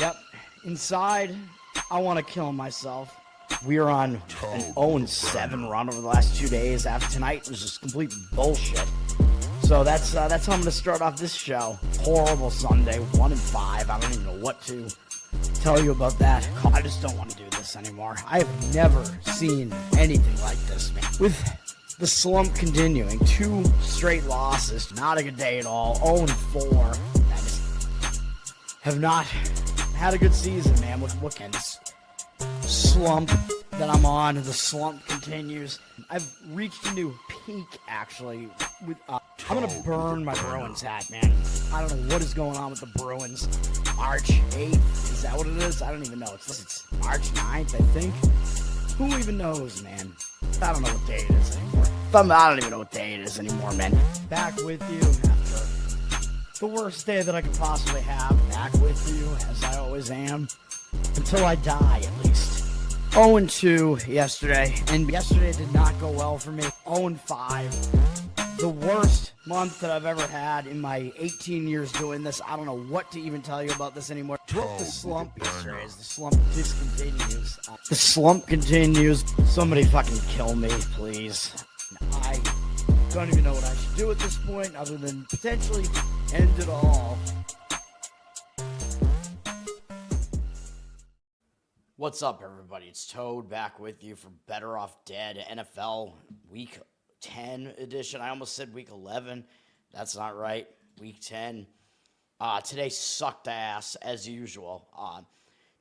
Yep. Inside, I want to kill myself. We are on an 0-7 run over the last 2 days. After tonight was just complete bullshit. So that's how I'm going to start off this show. Horrible Sunday, 1-5. I don't even know what to tell you about that. I just don't want to do this anymore. I have never seen anything like this, man. With the slump continuing, 2 straight losses, not a good day at all. 0-4. I just have not had a good season, man. What kind of slump that I'm on? The slump continues. I've reached a new peak, actually. With I'm gonna burn my Bruins hat, man. I don't know what is going on with the Bruins. March 8th, is that what it is? I don't even know. It's March 9th, I think. Who even knows, man? I don't know what day it is anymore. I don't even know what day it is anymore, man. Back with you after the worst day that I could possibly have. Back with you, as I always am. Until I die, at least. 0-2 yesterday, and yesterday did not go well for me. 0-5. The worst month that I've ever had in my 18 years doing this. I don't know what to even tell you about this anymore. Broke the slump yesterday as the slump discontinues. The slump continues. Somebody fucking kill me, please. I don't even know what I should do at this point other than potentially end it all. What's up, everybody? It's Toad back with you for Better Off Dead NFL Week 10 edition. I almost said Week 11. That's not right. Week 10. Today sucked ass, as usual.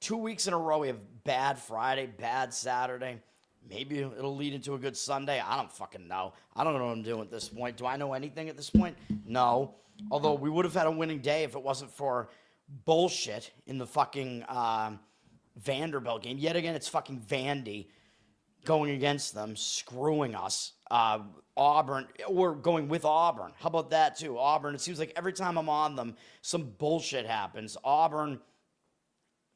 2 weeks in a row, we have bad Friday, bad Saturday. Maybe it'll lead into a good Sunday. I don't fucking know. I don't know what I'm doing at this point. Do I know anything at this point? No. Although we would have had a winning day if it wasn't for bullshit in the fucking Vanderbilt game. Yet again, it's fucking Vandy going against them, screwing us. Auburn, we're going with Auburn. How about that, too? Auburn, it seems like every time I'm on them, some bullshit happens. Auburn,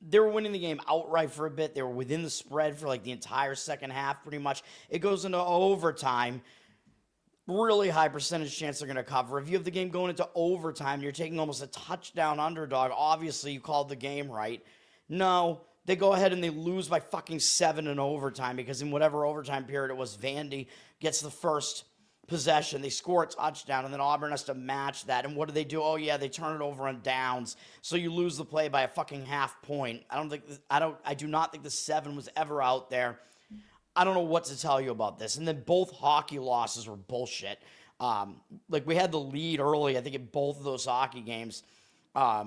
they were winning the game outright for a bit. They were within the spread for like the entire second half, pretty much. It goes into overtime. Really high percentage chance they're going to cover. If you have the game going into overtime, you're taking almost a touchdown underdog. Obviously, you called the game right. No, they go ahead and they lose by fucking 7 in overtime because in whatever overtime period it was, Vandy gets the first possession. They score a touchdown, and then Auburn has to match that. And what do? Oh, yeah, they turn it over on downs. So you lose the play by a fucking half point. I do not think the 7 was ever out there. I don't know what to tell you about this. And then both hockey losses were bullshit. Like we had the lead early, I think, in both of those hockey games. I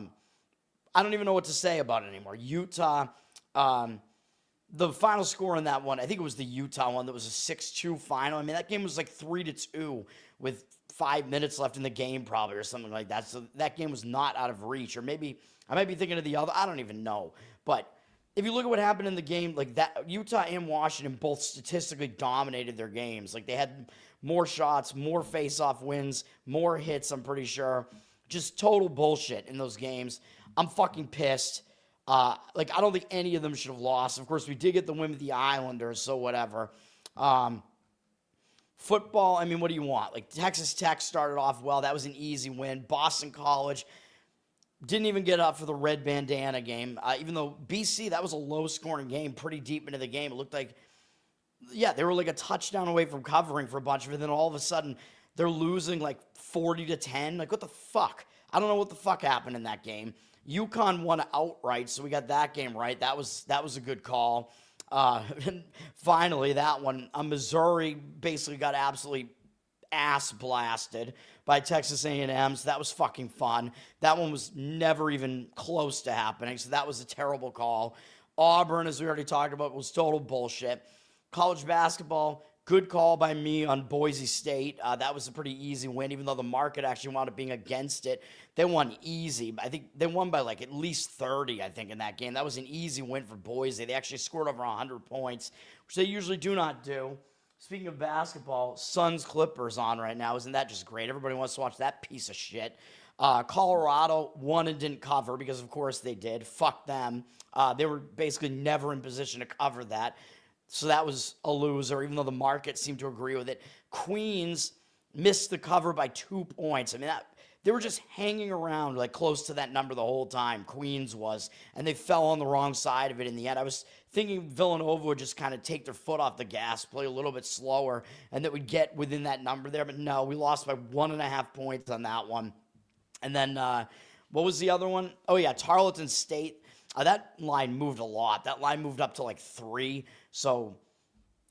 don't even know what to say about it anymore. Utah, the final score in that one, I think it was the Utah one that was a 6-2 final. I mean, that game was like 3-2 with 5 minutes left in the game probably or something like that. So that game was not out of reach. Or maybe I might be thinking of the other. I don't even know. But if you look at what happened in the game, like that, Utah and Washington both statistically dominated their games. Like they had more shots, more face-off wins, more hits, I'm pretty sure. Just total bullshit in those games. I'm fucking pissed. I don't think any of them should have lost. Of course, we did get the win with the Islanders, so whatever. Football, I mean, what do you want? Like, Texas Tech started off well. That was an easy win. Boston College didn't even get up for the red bandana game. Even though BC, that was a low-scoring game, pretty deep into the game. It looked like, yeah, they were like a touchdown away from covering for a bunch of it. And then all of a sudden, they're losing like 40-10. Like, what the fuck? I don't know what the fuck happened in that game. UConn won outright, so we got that game right. That was a good call. And finally, that one, Missouri basically got absolutely ass blasted by Texas A&M, so that was fucking fun. That one was never even close to happening, so that was a terrible call. Auburn, as we already talked about, was total bullshit. College basketball, good call by me on Boise State. That was a pretty easy win, even though the market actually wound up being against it. They won easy. I think they won by like at least 30, I think, in that game. That was an easy win for Boise. They actually scored over 100 points, which they usually do not do. Speaking of basketball, Suns-Clippers on right now. Isn't that just great? Everybody wants to watch that piece of shit. Colorado won and didn't cover because, of course, they did. Fuck them. They were basically never in position to cover that. So that was a loser, even though the market seemed to agree with it. Queens missed the cover by 2 points. I mean, they were just hanging around like close to that number the whole time. Queens was, and they fell on the wrong side of it in the end. I was thinking Villanova would just kind of take their foot off the gas, play a little bit slower, and that would get within that number there. But no, we lost by 1.5 points on that one. And then what was the other one? Oh yeah, Tarleton State. That line moved a lot. That line moved up to like 3. So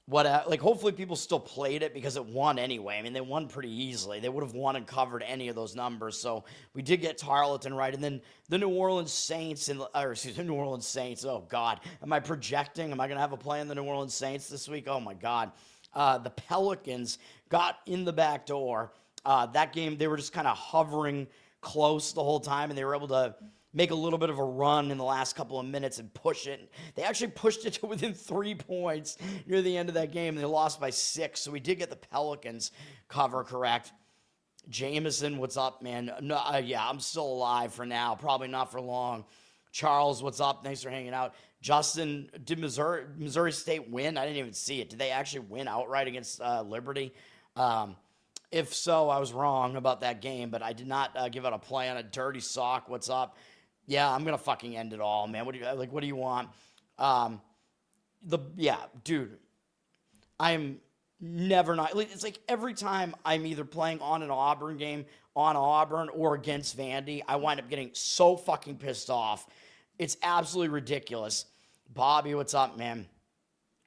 hopefully people still played it because it won anyway. I mean, they won pretty easily. They would have won and covered any of those numbers. So we did get Tarleton right. And then the New Orleans Saints, New Orleans Saints. Oh, God. Am I projecting? Am I going to have a play on the New Orleans Saints this week? Oh, my God. The Pelicans got in the back door. That game, they were just kind of hovering close the whole time, and they were able to make a little bit of a run in the last couple of minutes and push it. They actually pushed it to within 3 points near the end of that game, and they lost by 6. So we did get the Pelicans cover correct. Jameson, what's up, man? No, yeah, I'm still alive for now. Probably not for long. Charles, what's up? Thanks for hanging out. Justin, did Missouri State win? I didn't even see it. Did they actually win outright against Liberty? If so, I was wrong about that game, but I did not give out a play on a dirty sock. What's up? Yeah, I'm gonna fucking end it all, man. What do you want? Dude, I'm never not. It's like every time I'm either playing on an Auburn game, on Auburn, or against Vandy, I wind up getting so fucking pissed off. It's absolutely ridiculous. Bobby, what's up, man?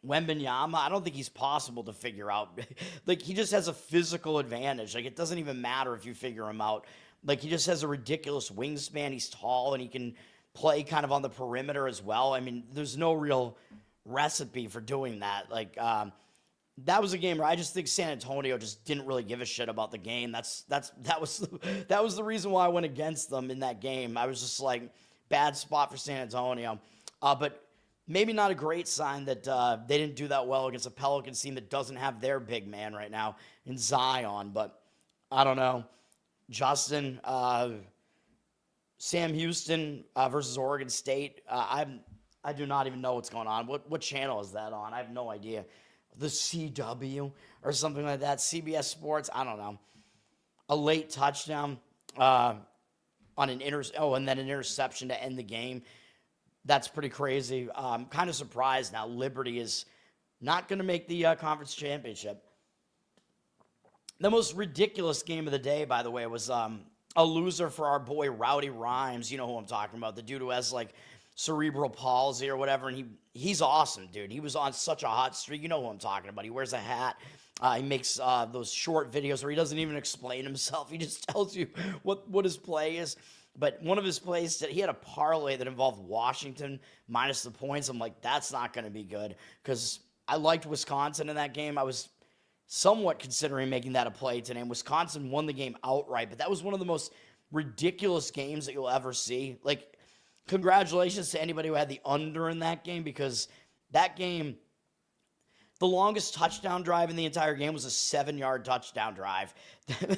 Wembenyama, I don't think he's possible to figure out. Like, he just has a physical advantage. Like, it doesn't even matter if you figure him out. Like, he just has a ridiculous wingspan. He's tall, and he can play kind of on the perimeter as well. I mean, there's no real recipe for doing that. Like, that was a game where I just think San Antonio just didn't really give a shit about the game. That was the reason why I went against them in that game. I was just like, bad spot for San Antonio. But maybe not a great sign that they didn't do that well against a Pelicans team that doesn't have their big man right now in Zion. But I don't know. Justin, Sam Houston versus Oregon State. I do not even know what's going on. What channel is that on? I have no idea. The CW or something like that. CBS Sports. I don't know. A late touchdown on an and then an interception to end the game. That's pretty crazy. I'm kind of surprised now Liberty is not going to make the conference championship. The most ridiculous game of the day, by the way, was a loser for our boy Rowdy Rhymes. You know who I'm talking about. The dude who has like cerebral palsy or whatever. And he's awesome, dude. He was on such a hot streak. You know who I'm talking about. He wears a hat. He makes those short videos where he doesn't even explain himself. He just tells you what his play is. But one of his plays, he had a parlay that involved Washington minus the points. I'm like, that's not going to be good because I liked Wisconsin in that game. I was somewhat considering making that a play today. And Wisconsin won the game outright, but that was one of the most ridiculous games that you'll ever see. Like, congratulations to anybody who had the under in that game because that game, the longest touchdown drive in the entire game was a 7-yard touchdown drive.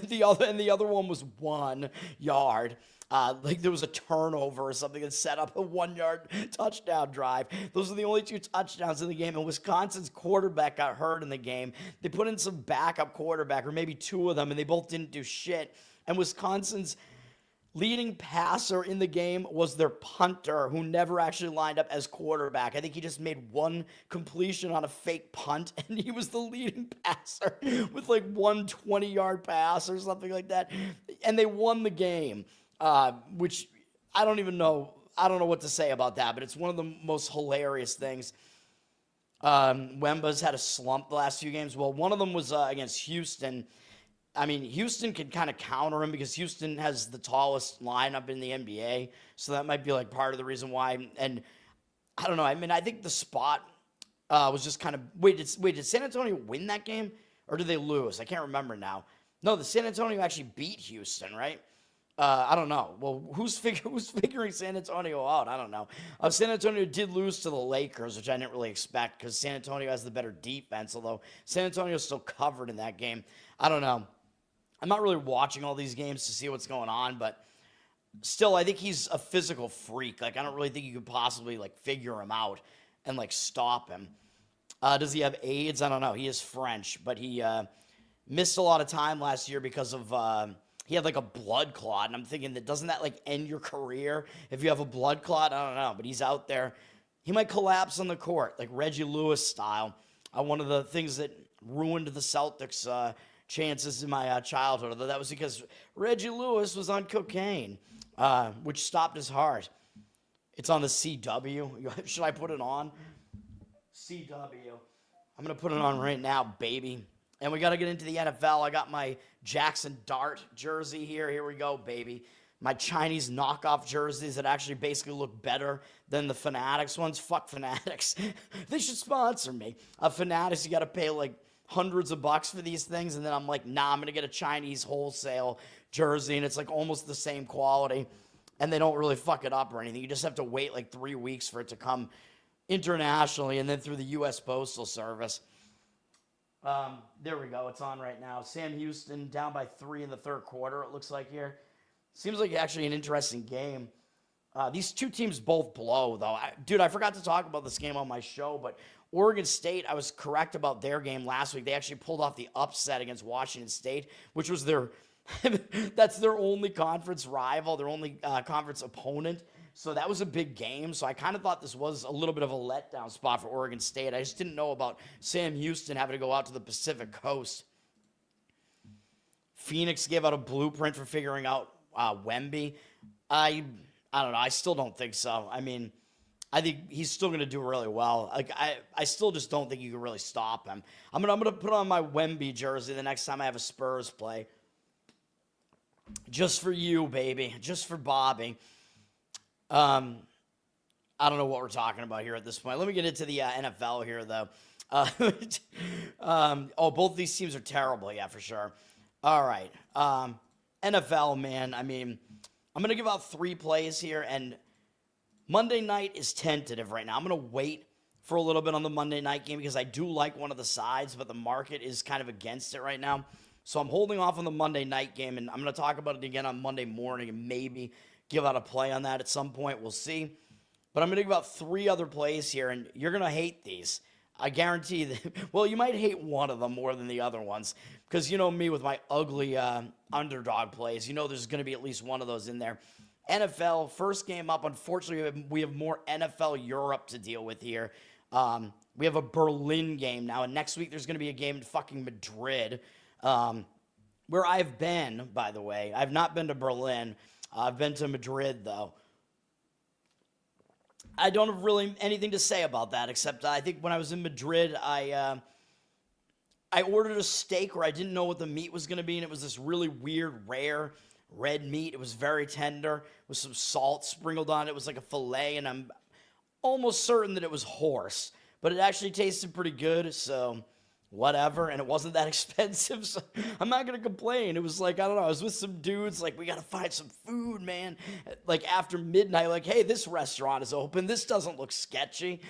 the other one was 1 yard. Like there was a turnover or something that set up a 1-yard touchdown drive. Those are the only 2 touchdowns in the game. And Wisconsin's quarterback got hurt in the game. They put in some backup quarterback, or maybe 2 of them, and they both didn't do shit. And Wisconsin's leading passer in the game was their punter, who never actually lined up as quarterback. I think he just made 1 completion on a fake punt, and he was the leading passer with like 1 20-yard pass or something like that. And they won the game. Which I don't even know. I don't know what to say about that, but it's one of the most hilarious things. Wemba's had a slump the last few games. Well, one of them was against Houston. I mean, Houston can kind of counter him because Houston has the tallest lineup in the NBA, so that might be like part of the reason why. And I don't know. I mean, I think the spot was just kind of did San Antonio win that game or did they lose? I can't remember now. No, the San Antonio actually beat Houston, right? I don't know. Well, who's figuring San Antonio out? I don't know. San Antonio did lose to the Lakers, which I didn't really expect because San Antonio has the better defense, although San Antonio still covered in that game. I don't know. I'm not really watching all these games to see what's going on, but still, I think he's a physical freak. Like, I don't really think you could possibly, like, figure him out and, like, stop him. Does he have AIDS? I don't know. He is French, but he missed a lot of time last year because of he had like a blood clot, and I'm thinking that doesn't that like end your career if you have a blood clot? I don't know, but he's out there. He might collapse on the court, like Reggie Lewis style. One of the things that ruined the Celtics' chances in my childhood, although that was because Reggie Lewis was on cocaine, which stopped his heart. It's on the CW. Should I put it on? CW. I'm going to put it on right now, baby. And we got to get into the NFL. I got my Jackson Dart jersey here. Here we go, baby. My Chinese knockoff jerseys that actually basically look better than the Fanatics ones. Fuck Fanatics. They should sponsor me. Fanatics, you got to pay like hundreds of bucks for these things. And then I'm like, nah, I'm going to get a Chinese wholesale jersey. And it's like almost the same quality. And they don't really fuck it up or anything. You just have to wait like 3 weeks for it to come internationally and then through the U.S. Postal Service. There we go. It's on right now. Sam Houston down by 3 in the third quarter, it looks like here. Seems like actually an interesting game. These two teams both blow, though. Dude, I forgot to talk about this game on my show, but Oregon State, I was correct about their game last week. They actually pulled off the upset against Washington State, which was that's their only conference rival, their only conference opponent. So that was a big game. So I kind of thought this was a little bit of a letdown spot for Oregon State. I just didn't know about Sam Houston having to go out to the Pacific Coast. Phoenix gave out a blueprint for figuring out Wemby. I don't know. I still don't think so. I mean, I think he's still going to do really well. Like I still just don't think you can really stop him. I'm gonna put on my Wemby jersey the next time I have a Spurs play. Just for you, baby. Just for Bobby. I don't know what we're talking about here at this point. Let me get into the NFL here, though. Both these teams are terrible. Yeah, for sure. All right. NFL, man. I mean, I'm going to give out 3 plays here, and Monday night is tentative right now. I'm going to wait for a little bit on the Monday night game because I do like one of the sides, but the market is kind of against it right now. So I'm holding off on the Monday night game, and I'm going to talk about it again on Monday morning and maybe give out a play on that at some point. We'll see. But I'm going to give out 3 other plays here, and you're going to hate these. I guarantee that. Well, you might hate one of them more than the other ones because you know me with my ugly underdog plays. You know there's going to be at least one of those in there. NFL, first game up. Unfortunately, we have more NFL Europe to deal with here. We have a Berlin game now, and next week there's going to be a game in fucking Madrid, where I've been, by the way. I've not been to Berlin. I've been to Madrid, though. I don't have really anything to say about that, except I think when I was in Madrid, I ordered a steak where I didn't know what the meat was going to be, and it was this really weird, rare red meat. It was very tender with some salt sprinkled on it. It was like a filet, and I'm almost certain that it was horse, but it actually tasted pretty good, so whatever, and it wasn't that expensive, so I'm not going to complain. It was like, I don't know, I was with some dudes, like, we got to find some food, man. Like, after midnight, like, hey, this restaurant is open. This doesn't look sketchy.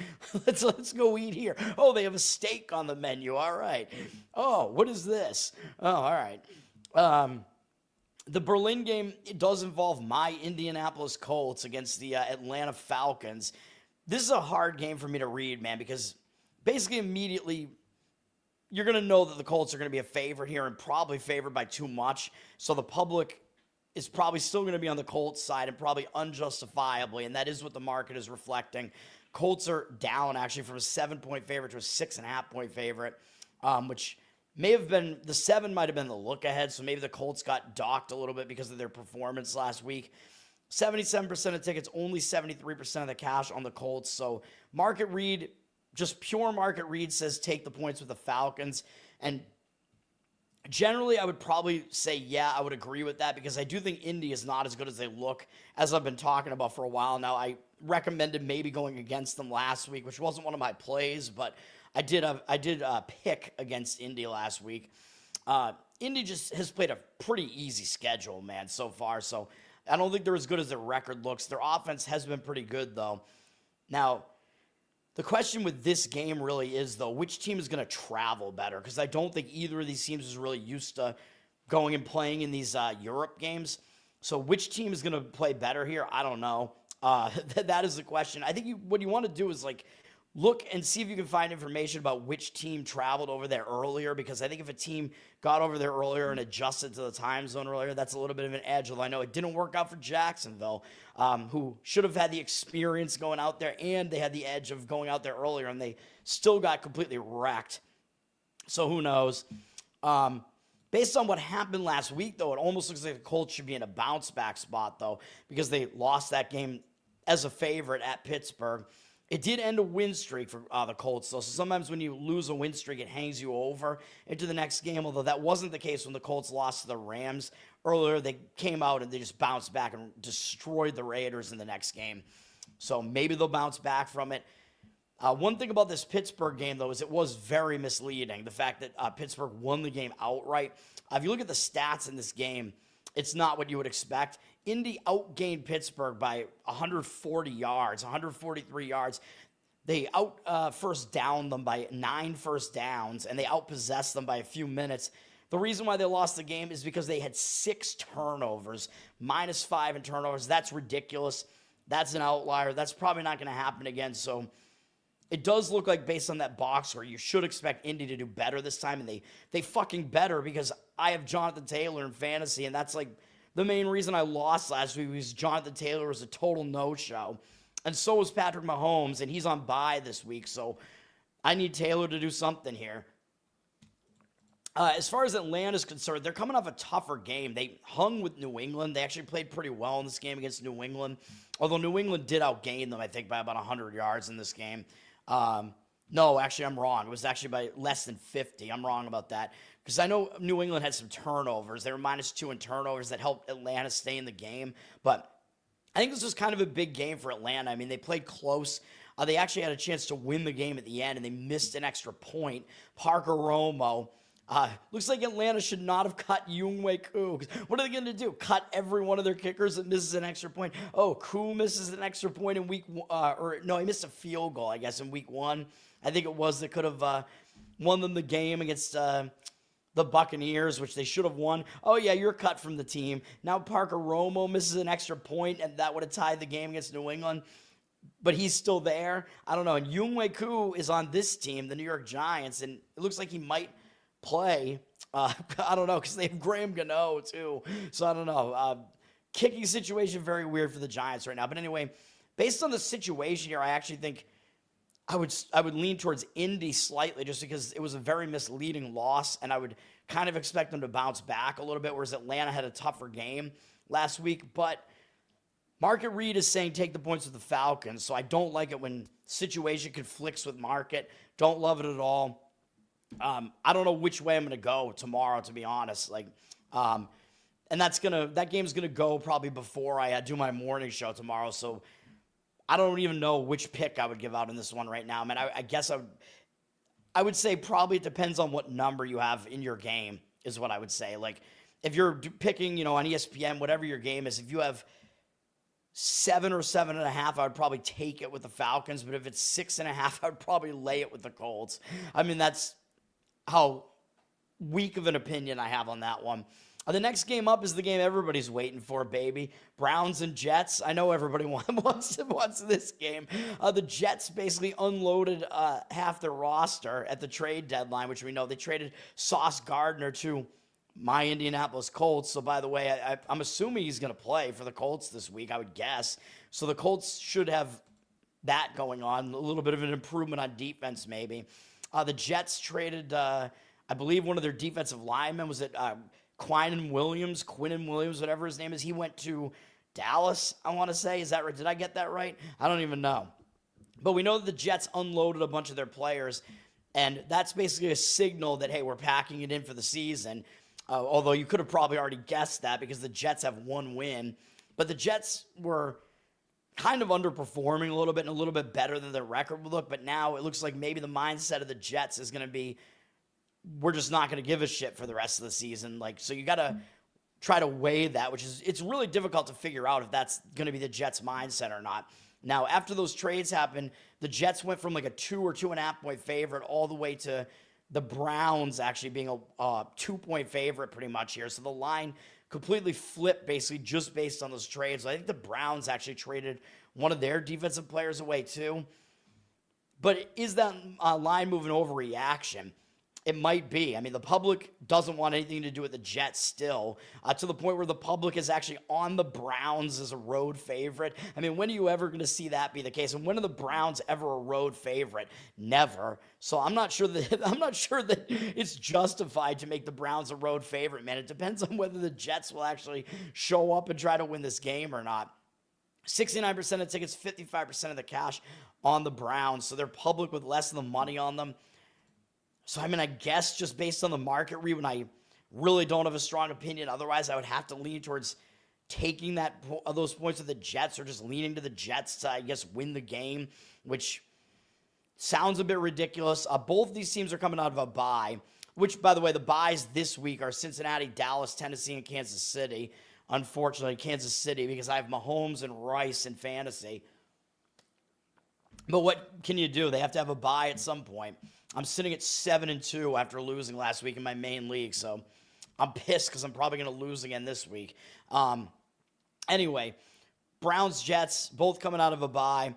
Let's go eat here. Oh, they have a steak on the menu. All right. Oh, what is this? Oh, all right. The Berlin game, it does involve my Indianapolis Colts against the Atlanta Falcons. This is a hard game for me to read, man, because basically immediately you're going to know that the Colts are going to be a favorite here and probably favored by too much. So the public is probably still going to be on the Colts side and probably unjustifiably, and that is what the market is reflecting. Colts are down actually from a 7-point favorite to a 6.5-point favorite, which may have been, the 7 might have been the look ahead, so maybe the Colts got docked a little bit because of their performance last week. 77% of tickets, only 73% of the cash on the Colts. So market read, just pure market read says take the points with the Falcons. And generally, I would probably say, yeah, I would agree with that because I do think Indy is not as good as they look, as I've been talking about for a while now. I recommended maybe going against them last week, which wasn't one of my plays, but I did pick against Indy last week. Indy just has played a pretty easy schedule, man, so far. So I don't think they're as good as their record looks. Their offense has been pretty good, though. Now, the question with this game really is, though, which team is going to travel better? Because I don't think either of these teams is really used to going and playing in these Europe games. So which team is going to play better here? I don't know. That is the question. I think what you want to do is, like, look and see if you can find information about which team traveled over there earlier, because I think if a team got over there earlier and adjusted to the time zone earlier, that's a little bit of an edge. Although I know it didn't work out for Jacksonville, who should have had the experience going out there, and they had the edge of going out there earlier, and they still got completely wrecked. So who knows? Based on what happened last week, though, it almost looks like the Colts should be in a bounce-back spot, though, because they lost that game as a favorite at Pittsburgh. It did end a win streak for the Colts, though. So sometimes when you lose a win streak, it hangs you over into the next game, although that wasn't the case when the Colts lost to the Rams earlier. They came out and they just bounced back and destroyed the Raiders in the next game. So maybe they'll bounce back from it. One thing about this Pittsburgh game, though, is it was very misleading, the fact that Pittsburgh won the game outright. If you look at the stats in this game, it's not what you would expect. Indy outgained Pittsburgh by 140 yards, 143 yards. They first down them by 9 first downs, and they outpossessed them by a few minutes. The reason why they lost the game is because they had 6 turnovers, -5 in turnovers. That's ridiculous. That's an outlier. That's probably not going to happen again. So it does look like, based on that box score, you should expect Indy to do better this time, and they fucking better, because I have Jonathan Taylor in fantasy, and that's like the main reason I lost last week was Jonathan Taylor was a total no-show. And so was Patrick Mahomes, and he's on bye this week, so I need Taylor to do something here. As far as Atlanta is concerned, they're coming off a tougher game. They hung with New England. They actually played pretty well in this game against New England, although New England did outgain them, I think, by about 100 yards in this game. No, actually, I'm wrong. It was actually by less than 50. I'm wrong about that, because I know New England had some turnovers. They were -2 in turnovers that helped Atlanta stay in the game. But I think this was kind of a big game for Atlanta. I mean, they played close. They actually had a chance to win the game at the end, and they missed an extra point. Parker Romo. Looks like Atlanta should not have cut Younghoe Koo. What are they going to do? Cut every one of their kickers that misses an extra point? Oh, Koo misses an extra point in week one. No, he missed a field goal, I guess, in week 1. I think it was, that could have won them the game against the Buccaneers, which they should have won. Oh, yeah, you're cut from the team. Now Parker Romo misses an extra point, and that would have tied the game against New England. But he's still there. I don't know. And Younghoe Koo is on this team, the New York Giants, and it looks like he might play. I don't know, because they have Graham Gano too. So I don't know. Kicking situation, very weird for the Giants right now. But anyway, based on the situation here, I actually think I would lean towards Indy slightly, just because it was a very misleading loss, and I would kind of expect them to bounce back a little bit, whereas Atlanta had a tougher game last week. But Market Reed is saying take the points with the Falcons, so I don't like it when situation conflicts with market. Don't love it at all. I don't know which way I'm going to go tomorrow, to be honest. And that game's going to go probably before I do my morning show tomorrow. So I don't even know which pick I would give out in this one right now. I mean, I guess I would say probably it depends on what number you have in your game, is what I would say. Like, if you're picking, on ESPN, whatever your game is, if you have 7 or 7.5, I would probably take it with the Falcons. But if it's 6.5, I would probably lay it with the Colts. I mean, that's how weak of an opinion I have on that one. The next game up is the game everybody's waiting for, baby. Browns and Jets. I know everybody wants this game. The Jets basically unloaded half their roster at the trade deadline, which we know they traded Sauce Gardner to my Indianapolis Colts. So, by the way, I'm assuming he's going to play for the Colts this week, I would guess. So the Colts should have that going on, a little bit of an improvement on defense maybe. The Jets traded, I believe, one of their defensive linemen. Was it Quinnen Williams, whatever his name is? He went to Dallas, I want to say. Is that right? Did I get that right? I don't even know. But we know that the Jets unloaded a bunch of their players, and that's basically a signal that, hey, we're packing it in for the season. Although you could have probably already guessed that, because the Jets have 1 win. But the Jets were kind of underperforming a little bit and a little bit better than their record would look. But now it looks like maybe the mindset of the Jets is going to be, we're just not going to give a shit for the rest of the season. So you got to try to weigh that, it's really difficult to figure out if that's going to be the Jets' mindset or not. Now, after those trades happened, the Jets went from like a 2 or 2.5 point favorite all the way to the Browns actually being a 2-point favorite pretty much here. So the line completely flipped basically just based on those trades. I think the Browns actually traded one of their defensive players away too. But is that line moving overreaction? It might be. I mean, the public doesn't want anything to do with the Jets still, to the point where the public is actually on the Browns as a road favorite. I mean, when are you ever going to see that be the case? And when are the Browns ever a road favorite? Never. So I'm not sure that it's justified to make the Browns a road favorite, man. It depends on whether the Jets will actually show up and try to win this game or not. 69% of tickets, 55% of the cash on the Browns. So they're public with less of the money on them. So, I mean, I guess just based on the market read, when I really don't have a strong opinion, otherwise I would have to lean towards taking those points of the Jets, or just leaning to the Jets to, I guess, win the game, which sounds a bit ridiculous. Both these teams are coming out of a bye, which, by the way, the byes this week are Cincinnati, Dallas, Tennessee, and Kansas City. Unfortunately, Kansas City, because I have Mahomes and Rice in fantasy. But what can you do? They have to have a bye at some point. I'm sitting at 7-2 after losing last week in my main league, so I'm pissed because I'm probably going to lose again this week. Anyway, Browns, Jets, both coming out of a bye.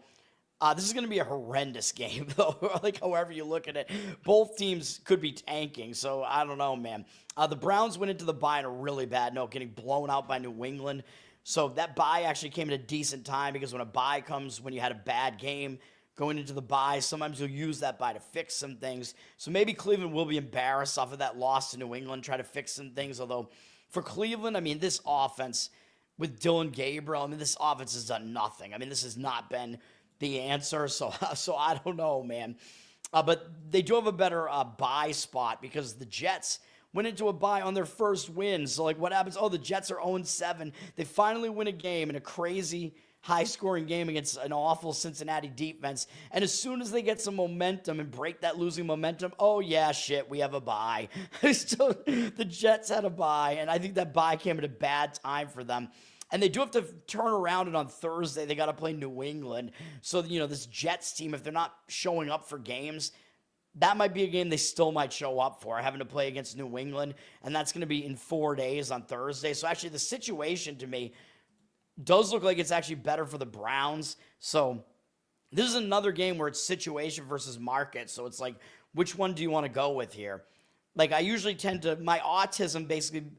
This is going to be a horrendous game, though, like however you look at it. Both teams could be tanking, so I don't know, man. The Browns went into the bye in a really bad note, getting blown out by New England. So that bye actually came at a decent time, because when a bye comes when you had a bad game going into the bye, sometimes you'll use that bye to fix some things. So maybe Cleveland will be embarrassed off of that loss to New England, try to fix some things. Although for Cleveland, I mean, this offense with Dylan Gabriel, I mean, this offense has done nothing. I mean, this has not been the answer. So I don't know, man. But they do have a better bye spot, because the Jets went into a bye on their first win. So, like, what happens? Oh, the Jets are 0-7. They finally win a game in a crazy high-scoring game against an awful Cincinnati defense. And as soon as they get some momentum and break that losing momentum, oh, yeah, shit, we have a bye. So the Jets had a bye, and I think that bye came at a bad time for them. And they do have to turn around, and on Thursday, they got to play New England. So, this Jets team, if they're not showing up for games, that might be a game they still might show up for, having to play against New England. And that's going to be in 4 days on Thursday. So actually, the situation to me does look like it's actually better for the Browns. So this is another game where it's situation versus market. So it's like, which one do you want to go with here? Like, I usually tend to, my autism basically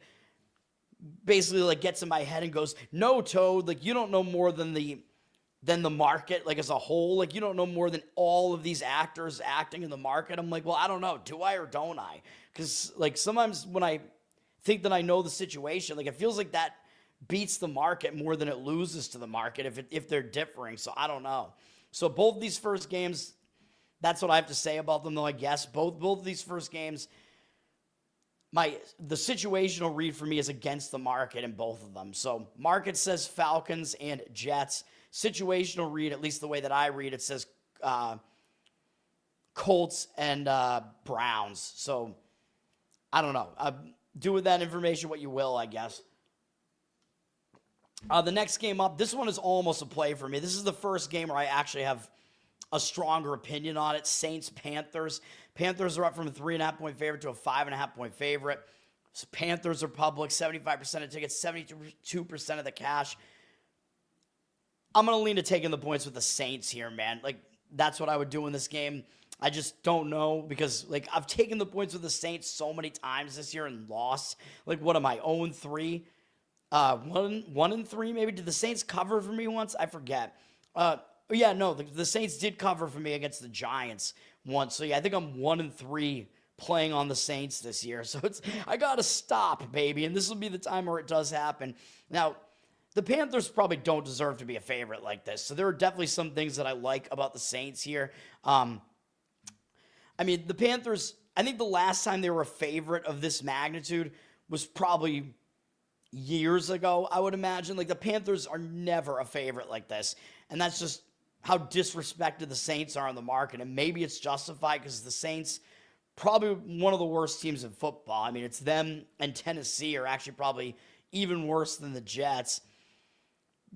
like gets in my head and goes, no, Toad, like, you don't know more than the market, like, as a whole. Like, you don't know more than all of these actors acting in the market. I'm like, well, I don't know. Do I or don't I? Because, like, sometimes when I think that I know the situation, like, it feels like that beats the market more than it loses to the market if they're differing. So I don't know. So both these first games, that's what I have to say about them, though, I guess. Both of these first games, the situational read for me is against the market in both of them. So market says Falcons and Jets. Situational read, at least the way that I read it, says Colts and Browns. So I don't know. Do with that information what you will, I guess. The next game up, this one is almost a play for me. This is the first game where I actually have a stronger opinion on it. Saints-Panthers. Panthers are up from a 3.5-point favorite to a 5.5-point favorite. So Panthers are public, 75% of tickets, 72% of the cash. I'm going to lean to taking the points with the Saints here, man. Like, that's what I would do in this game. I just don't know, because, like, I've taken the points with the Saints so many times this year and lost. Like, what am I, 0-3? 1-3 maybe. Did the Saints cover for me once? I forget. Yeah, no, the Saints did cover for me against the Giants once. So yeah, I think I'm 1-3 playing on the Saints this year. So I gotta stop, baby, and this will be the time where it does happen. Now, the Panthers probably don't deserve to be a favorite like this. So there are definitely some things that I like about the Saints here. I mean, the Panthers, I think the last time they were a favorite of this magnitude was probably years ago, I would imagine. Like, the Panthers are never a favorite like this, and that's just how disrespected the Saints are on the market. And maybe it's justified, because the Saints, probably one of the worst teams in football. I mean, it's them and Tennessee are actually probably even worse than the Jets.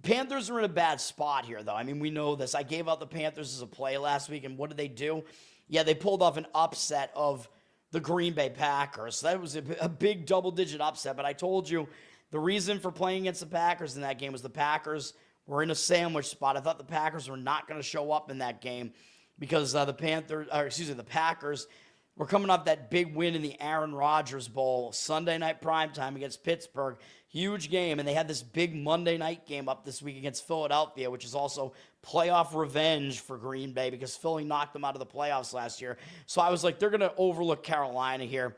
Panthers are in a bad spot here, though. I mean, we know this. I gave out the Panthers as a play last week, and what did they do? Yeah, they pulled off an upset of the Green Bay Packers. So that was a big double-digit upset, but I told you the reason for playing against the Packers in that game was the Packers were in a sandwich spot. I thought the Packers were not going to show up in that game. because the Packers were coming off that big win in the Aaron Rodgers Bowl, Sunday night primetime against Pittsburgh. Huge game, and they had this big Monday night game up this week against Philadelphia, which is also playoff revenge for Green Bay because Philly knocked them out of the playoffs last year. So I was like, they're going to overlook Carolina here.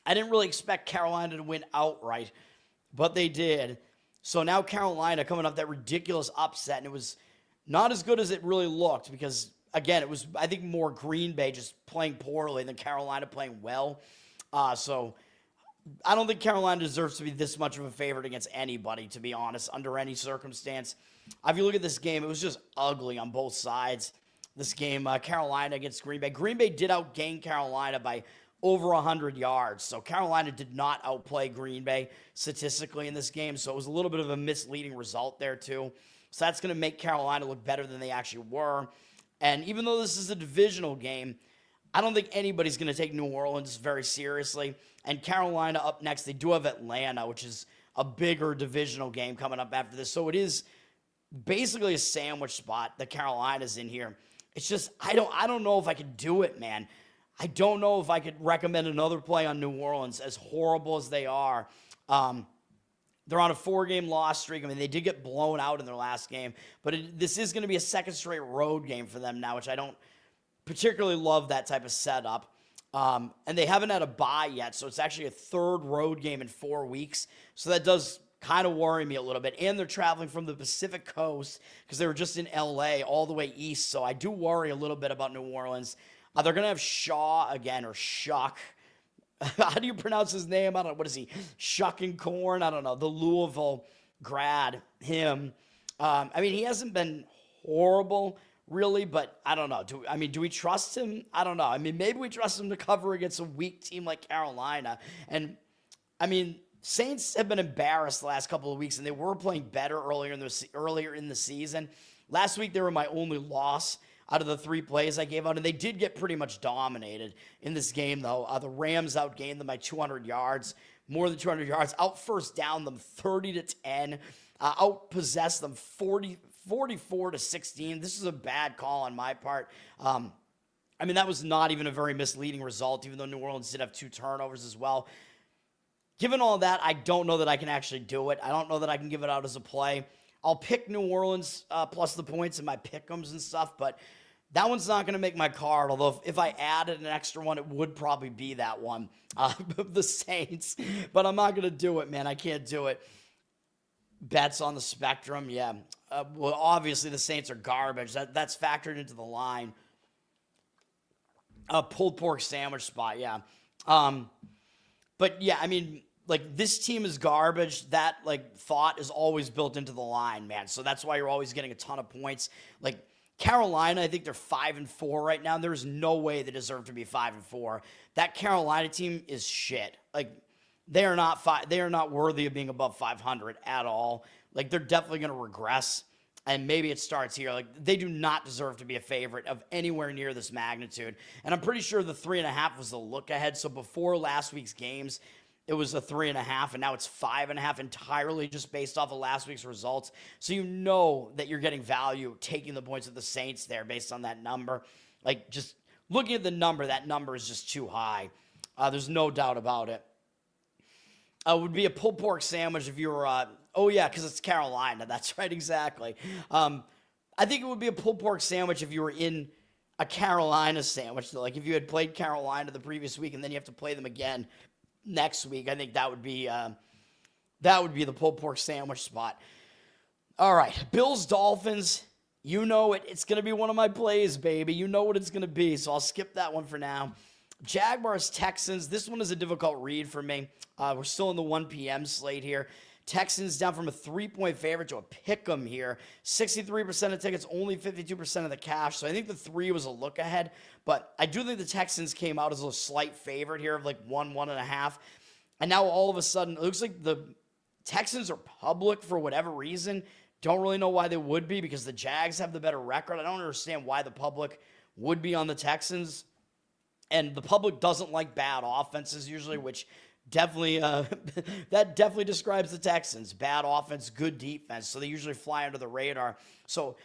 I didn't really expect Carolina to win outright, but they did. So now Carolina coming off that ridiculous upset, and it was not as good as it really looked because, again, it was, I think, more Green Bay just playing poorly than Carolina playing well. So I don't think Carolina deserves to be this much of a favorite against anybody, to be honest, under any circumstance. If you look at this game, it was just ugly on both sides. This game, Carolina against Green Bay. Green Bay did outgain Carolina by over 100 yards. So Carolina did not outplay Green Bay statistically in this game. So it was a little bit of a misleading result there too. So that's going to make Carolina look better than they actually were. And even though this is a divisional game, I don't think anybody's going to take New Orleans very seriously. And Carolina up next, they do have Atlanta, which is a bigger divisional game coming up after this. So it is basically a sandwich spot that Carolina's in here. It's just, I don't know if I could do it, man. I don't know if I could recommend another play on New Orleans, as horrible as they are. They're on a 4-game loss streak. I mean, they did get blown out in their last game, but this is going to be a second straight road game for them now, which I don't particularly love that type of setup. And they haven't had a bye yet, so it's actually a third road game in 4 weeks. So that does kind of worry me a little bit. And they're traveling from the Pacific Coast because they were just in L.A. all the way east. So I do worry a little bit about New Orleans. They're going to have Shaw again, or Shuck. How do you pronounce his name? I don't know. What is he? Shucking Corn? I don't know. The Louisville grad, him. I mean, he hasn't been horrible, really, but I don't know. Do we trust him? I don't know. I mean, maybe we trust him to cover against a weak team like Carolina. And, I mean, Saints have been embarrassed the last couple of weeks, and they were playing better earlier in the season. Last week, they were my only loss out of the 3 plays I gave out, and they did get pretty much dominated in this game, though. The Rams outgained them by 200 yards, more than 200 yards, out first down them 30-10, outpossessed them 44-16. This is a bad call on my part. I mean, that was not even a very misleading result, even though New Orleans did have 2 turnovers as well. Given all that, I don't know that I can actually do it. I don't know that I can give it out as a play. I'll pick New Orleans plus the points in my pick'ems and stuff, but that one's not going to make my card, although if I added an extra one, it would probably be that one, the Saints. But I'm not going to do it, man. I can't do it. Bets on the spectrum, yeah. Well, obviously the Saints are garbage. That's factored into the line. Pulled pork sandwich spot, yeah. But, yeah, I mean, like, this team is garbage. That, like, thought is always built into the line, man. So that's why you're always getting a ton of points. Like, Carolina, I think they're 5-4 right now. There's no way they deserve to be 5-4. That Carolina team is shit. Like, they are not worthy of being above 500 at all. Like, they're definitely going to regress. And maybe it starts here. Like, they do not deserve to be a favorite of anywhere near this magnitude. And I'm pretty sure the 3.5 was the look ahead. So before last week's games, it was a 3.5, and now it's 5.5 entirely just based off of last week's results. So you know that you're getting value taking the points of the Saints there based on that number. Like, just looking at the number, that number is just too high. There's no doubt about it. It would be a pulled pork sandwich if you were, oh yeah, because it's Carolina. That's right, exactly. I think it would be a pulled pork sandwich if you were in a Carolina sandwich. Like if you had played Carolina the previous week and then you have to play them again next week. I think that would be the pulled pork sandwich spot. All right, Bills, Dolphins. You know it. It's going to be one of my plays, baby. You know what it's going to be, so I'll skip that one for now. Jaguars, Texans. This one is a difficult read for me. We're still in the 1 p.m. slate here. Texans down from a 3-point favorite to a pick'em here. 63% of tickets, only 52% of the cash. So I think the 3 was a look ahead. But I do think the Texans came out as a slight favorite here of like 1.5. And now all of a sudden, it looks like the Texans are public for whatever reason. Don't really know why they would be because the Jags have the better record. I don't understand why the public would be on the Texans. And the public doesn't like bad offenses usually, which definitely that definitely describes the Texans. Bad offense, good defense. So they usually fly under the radar. So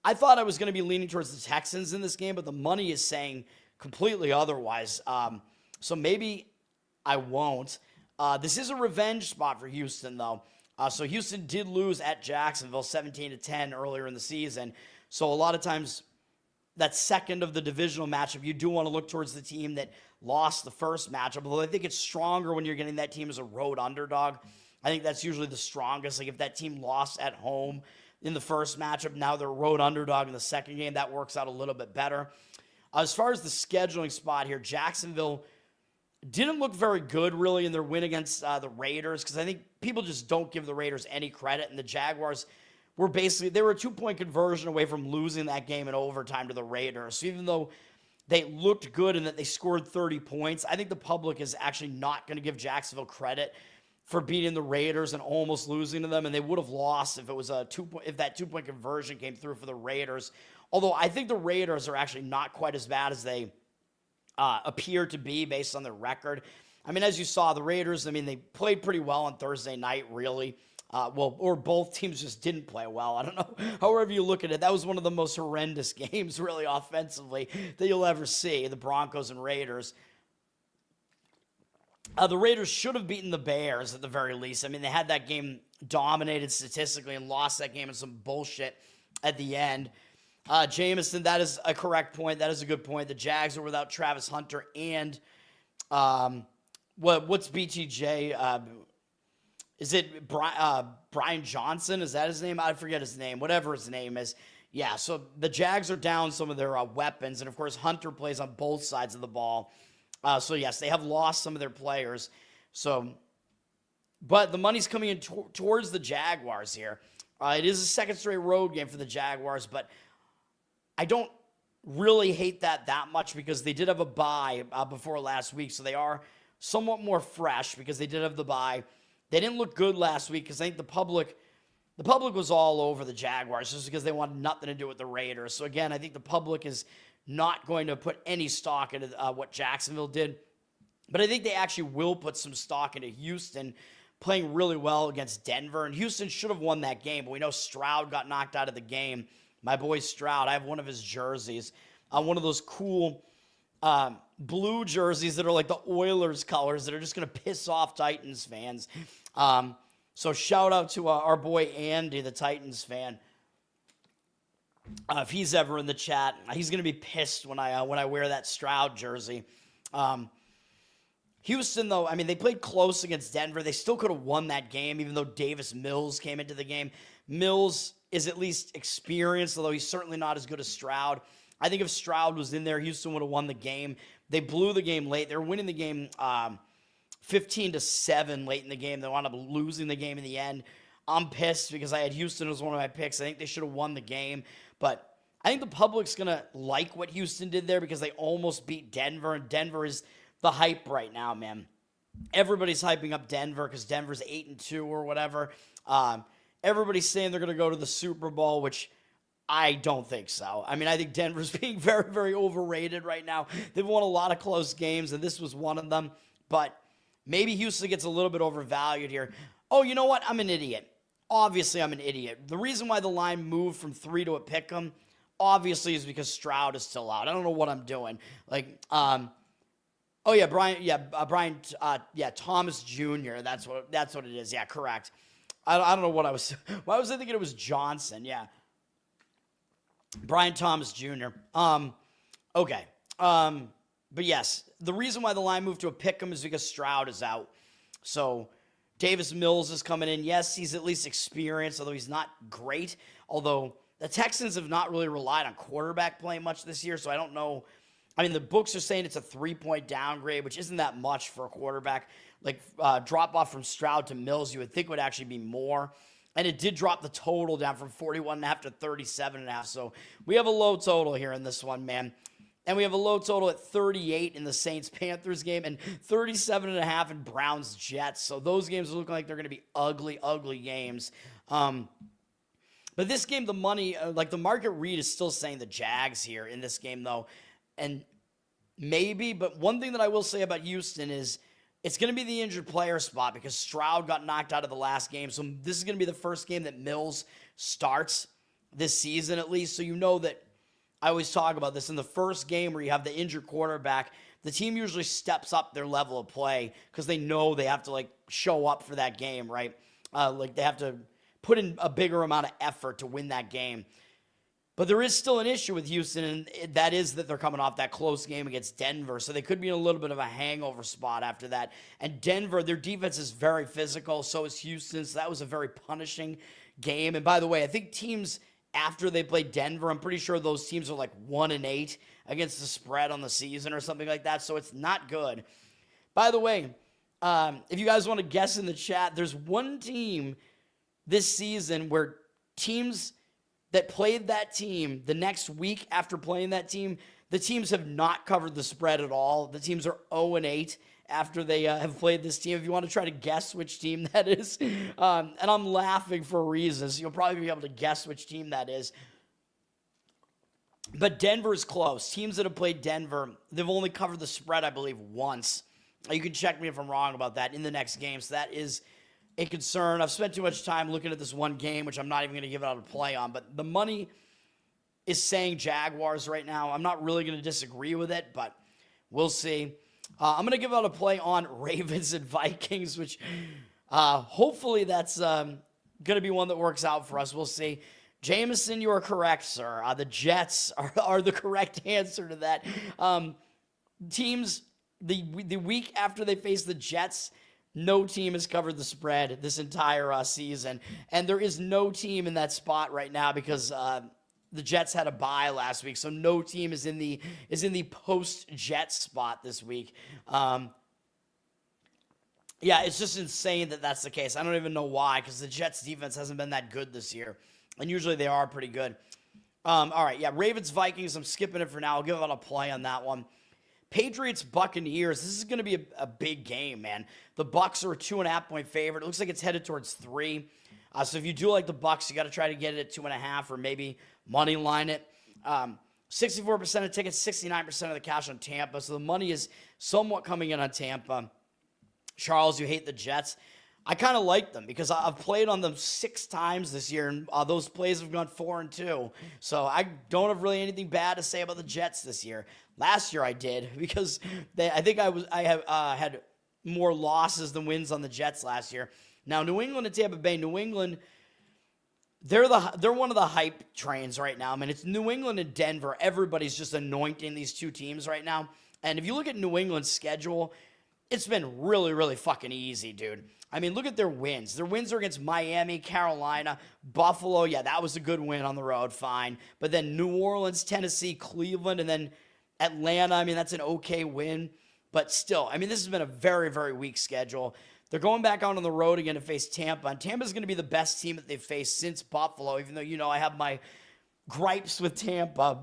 I thought I was going to be leaning towards the Texans in this game, but the money is saying completely otherwise. So maybe I won't. This is a revenge spot for Houston, though. So Houston did lose at Jacksonville 17-10 earlier in the season. So a lot of times that second of the divisional matchup, you do want to look towards the team that lost the first matchup. Although I think it's stronger when you're getting that team as a road underdog. I think that's usually the strongest. Like if that team lost at home in the first matchup, now they're a road underdog in the second game, that works out a little bit better. As far as the scheduling spot here, Jacksonville didn't look very good, really, in their win against the Raiders, because I think people just don't give the Raiders any credit, and the Jaguars were they were a 2-point conversion away from losing that game in overtime to the Raiders. So even though they looked good and that they scored 30 points, I think the public is actually not going to give Jacksonville credit for beating the Raiders and almost losing to them, and they would have lost if it was if that 2-point conversion came through for the Raiders. Although I think the Raiders are actually not quite as bad as they appear to be based on their record. I mean, as you saw, the Raiders, I mean, they played pretty well on Thursday night, really. Or both teams just didn't play well. I don't know. However you look at it, that was one of the most horrendous games, really, offensively, that you'll ever see, the Broncos and Raiders. The Raiders should have beaten the Bears at the very least. I mean, they had that game dominated statistically and lost that game in some bullshit at the end. Jameson, that is a correct point. That is a good point. The Jags are without Travis Hunter and what's BTJ? Is it Brian Johnson? Is that his name? I forget his name. Whatever his name is. Yeah, so the Jags are down some of their weapons, and of course Hunter plays on both sides of the ball. So yes, they have lost some of their players. But the money's coming in towards the Jaguars here. It is a second straight road game for the Jaguars, but I don't really hate that much because they did have a bye before last week, so they are somewhat more fresh because they did have the bye. They didn't look good last week because I think the public was all over the Jaguars just because they wanted nothing to do with the Raiders. So again, I think the public is not going to put any stock into what Jacksonville did, but I think they actually will put some stock into Houston playing really well against Denver, and Houston should have won that game, but we know Stroud got knocked out of the game. My boy Stroud, I have one of his jerseys, one of those cool blue jerseys that are like the Oilers colors that are just going to piss off Titans fans. So shout out to our boy Andy, the Titans fan. If he's ever in the chat, he's going to be pissed when I wear that Stroud jersey. Houston, though, I mean, they played close against Denver. They still could have won that game, even though Davis Mills came into the game. Mills is at least experienced, although he's certainly not as good as Stroud. I think if Stroud was in there, Houston would have won the game. They blew the game late. They were winning the game 15-7 late in the game. They wound up losing the game in the end. I'm pissed because I had Houston as one of my picks. I think they should have won the game. But I think the public's going to like what Houston did there because they almost beat Denver, and Denver is the hype right now, man. Everybody's hyping up Denver because Denver's 8-2 or whatever. Everybody's saying they're going to go to the Super Bowl, which I don't think so. I mean, I think Denver's being very, very overrated right now. They've won a lot of close games, and this was one of them. But maybe Houston gets a little bit overvalued here. Oh, you know what? I'm an idiot. Obviously, I'm an idiot. The reason why the line moved from 3 to a pick'em, obviously, is because Stroud is still out. I don't know what I'm doing. Thomas Jr. That's what it is. Yeah, correct. I don't know what I was. Why was I thinking it was Johnson? Yeah, Brian Thomas Jr. Okay. But yes, the reason why the line moved to a pick'em is because Stroud is out. So Davis Mills is coming in. Yes, he's at least experienced, although he's not great. Although the Texans have not really relied on quarterback play much this year, so I don't know. I mean, the books are saying it's a 3-point downgrade, which isn't that much for a quarterback. Drop off from Stroud to Mills, you would think would actually be more. And it did drop the total down from 41.5 to 37.5. So we have a low total here in this one, man. And we have a low total at 38 in the Saints-Panthers game and 37.5 in Browns-Jets. So those games look like they're going to be ugly, ugly games. But this game, the money, the market read is still saying the Jags here in this game, though. And maybe, but one thing that I will say about Houston is it's going to be the injured player spot because Stroud got knocked out of the last game. So this is going to be the first game that Mills starts. this season at least. So you know that I always talk about this in the first game where you have the injured quarterback. The team usually steps up their level of play because they know they have to like show up for that game, right? Like they have to put in a bigger amount of effort to win that game. But there is still an issue with Houston, and that is that they're coming off that close game against Denver. So they could be in a little bit of a hangover spot after that. And Denver, their defense is very physical. So is Houston. So that was a very punishing game. And by the way, I think teams after they played Denver, I'm pretty sure those teams are like 1-8 against the spread on the season or something like that. So it's not good. By the way, if you guys want to guess in the chat, there's one team this season where teams that played that team the next week after playing that team, the teams have not covered the spread at all. The teams are 0-8 after they have played this team. If you want to try to guess which team that is, and I'm laughing for a reason, so you'll probably be able to guess which team that is. But Denver is close. Teams that have played Denver, they've only covered the spread, I believe, once. You can check me if I'm wrong about that in the next game. So that is a concern. I've spent too much time looking at this one game, which I'm not even going to give it out a play on. But the money is saying Jaguars right now. I'm not really going to disagree with it, but we'll see. I'm going to give out a play on Ravens and Vikings, which hopefully that's going to be one that works out for us. We'll see. Jameson, you are correct, sir. The Jets are the correct answer to that. Teams, the week after they face the Jets, no team has covered the spread this entire season. And there is no team in that spot right now because the Jets had a bye last week. So no team is in the post-Jets spot this week. Yeah, it's just insane that that's the case. I don't even know why, because the Jets defense hasn't been that good this year. And usually they are pretty good. All right, yeah, Ravens, Vikings, I'm skipping it for now. I'll give it a play on that one. Patriots, Buccaneers, this is going to be a big game, man. The Bucs are a 2.5-point favorite. It looks like it's headed towards 3. So if you do like the Bucs, you got to try to get it at 2.5 or maybe money line it. 64% of tickets, 69% of the cash on Tampa. So the money is somewhat coming in on Tampa. Charles, you hate the Jets. I kind of like them because I've played on them 6 times this year, and those plays have gone 4-2. So I don't have really anything bad to say about the Jets this year. Last year I did because I think I had more losses than wins on the Jets last year. Now New England and Tampa Bay. New England, they're one of the hype trains right now. I mean, it's New England and Denver. Everybody's just anointing these two teams right now. And if you look at New England's schedule, it's been really, really fucking easy, dude. I mean, look at their wins. Their wins are against Miami, Carolina, Buffalo. Yeah, that was a good win on the road, fine. But then New Orleans, Tennessee, Cleveland, and then Atlanta. I mean, that's an okay win. But still, I mean, this has been a very, very weak schedule. They're going back out on the road again to face Tampa. And Tampa's going to be the best team that they've faced since Buffalo, even though, you know, I have my gripes with Tampa,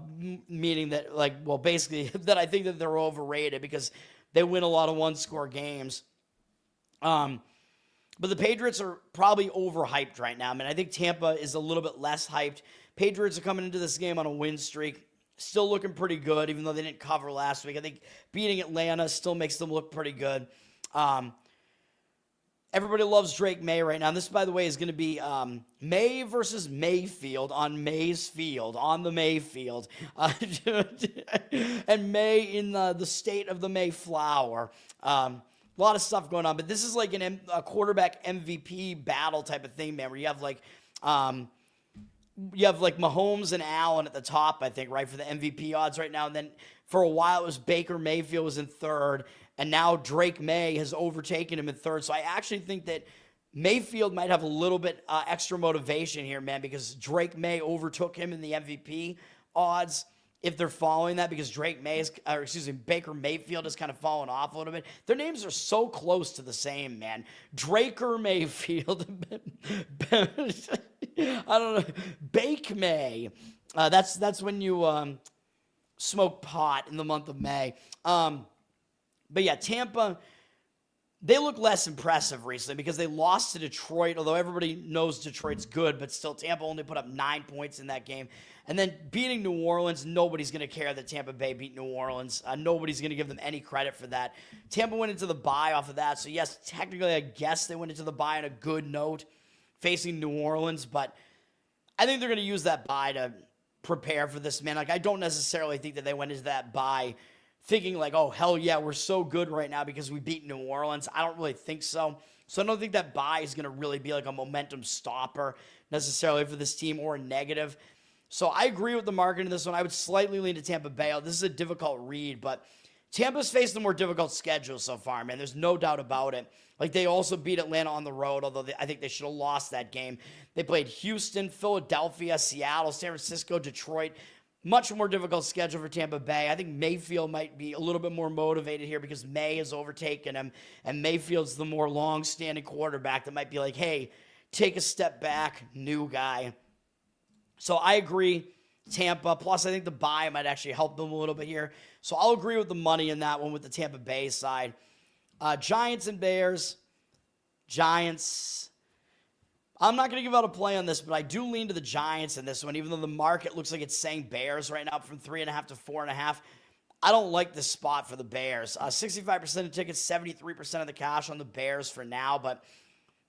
meaning that, like, well, basically, that I think that they're overrated because they win a lot of one-score games. But the Patriots are probably overhyped right now. I mean, I think Tampa is a little bit less hyped. Patriots are coming into this game on a win streak. Still looking pretty good, even though they didn't cover last week. I think beating Atlanta still makes them look pretty good. Everybody loves Drake May right now. And this, by the way, is going to be May versus Mayfield on May's Field, on the Mayfield. And May in the state of the Mayflower. A lot of stuff going on. But this is like a quarterback MVP battle type of thing, man, where you have like Mahomes and Allen at the top, I think, right, for the MVP odds right now. And then for a while it was Baker Mayfield was in third. And now Drake May has overtaken him in third. So I actually think that Mayfield might have a little bit extra motivation here, man, because Drake May overtook him in the MVP odds. If they're following that, because Baker Mayfield has kind of fallen off a little bit. Their names are so close to the same, man. Draker Mayfield. I don't know. Bake May. That's when you smoke pot in the month of May. But yeah, Tampa, they look less impressive recently because they lost to Detroit, although everybody knows Detroit's good, but still Tampa only put up 9 points in that game. And then beating New Orleans, nobody's going to care that Tampa Bay beat New Orleans. Nobody's going to give them any credit for that. Tampa went into the bye off of that. So yes, technically I guess they went into the bye on a good note facing New Orleans, but I think they're going to use that bye to prepare for this, man. Like, I don't necessarily think that they went into that bye thinking like, oh, hell yeah, we're so good right now because we beat New Orleans. I don't really think so. So I don't think that bye is going to really be like a momentum stopper necessarily for this team or a negative. So I agree with the market in this one. I would slightly lean to Tampa Bay. This is a difficult read, but Tampa's faced a more difficult schedule so far, man. There's no doubt about it. Like, they also beat Atlanta on the road, although I think they should have lost that game. They played Houston, Philadelphia, Seattle, San Francisco, Detroit. Much more difficult schedule for Tampa Bay. I think Mayfield might be a little bit more motivated here because May has overtaken him, and Mayfield's the more long-standing quarterback that might be like, hey, take a step back, new guy. So I agree, Tampa. Plus, I think the bye might actually help them a little bit here. So I'll agree with the money in that one with the Tampa Bay side. Giants and Bears. Giants. I'm not going to give out a play on this, but I do lean to the Giants in this one, even though the market looks like it's saying Bears right now from 3.5 to 4.5. I don't like this spot for the Bears. 65% of tickets, 73% of the cash on the Bears for now, but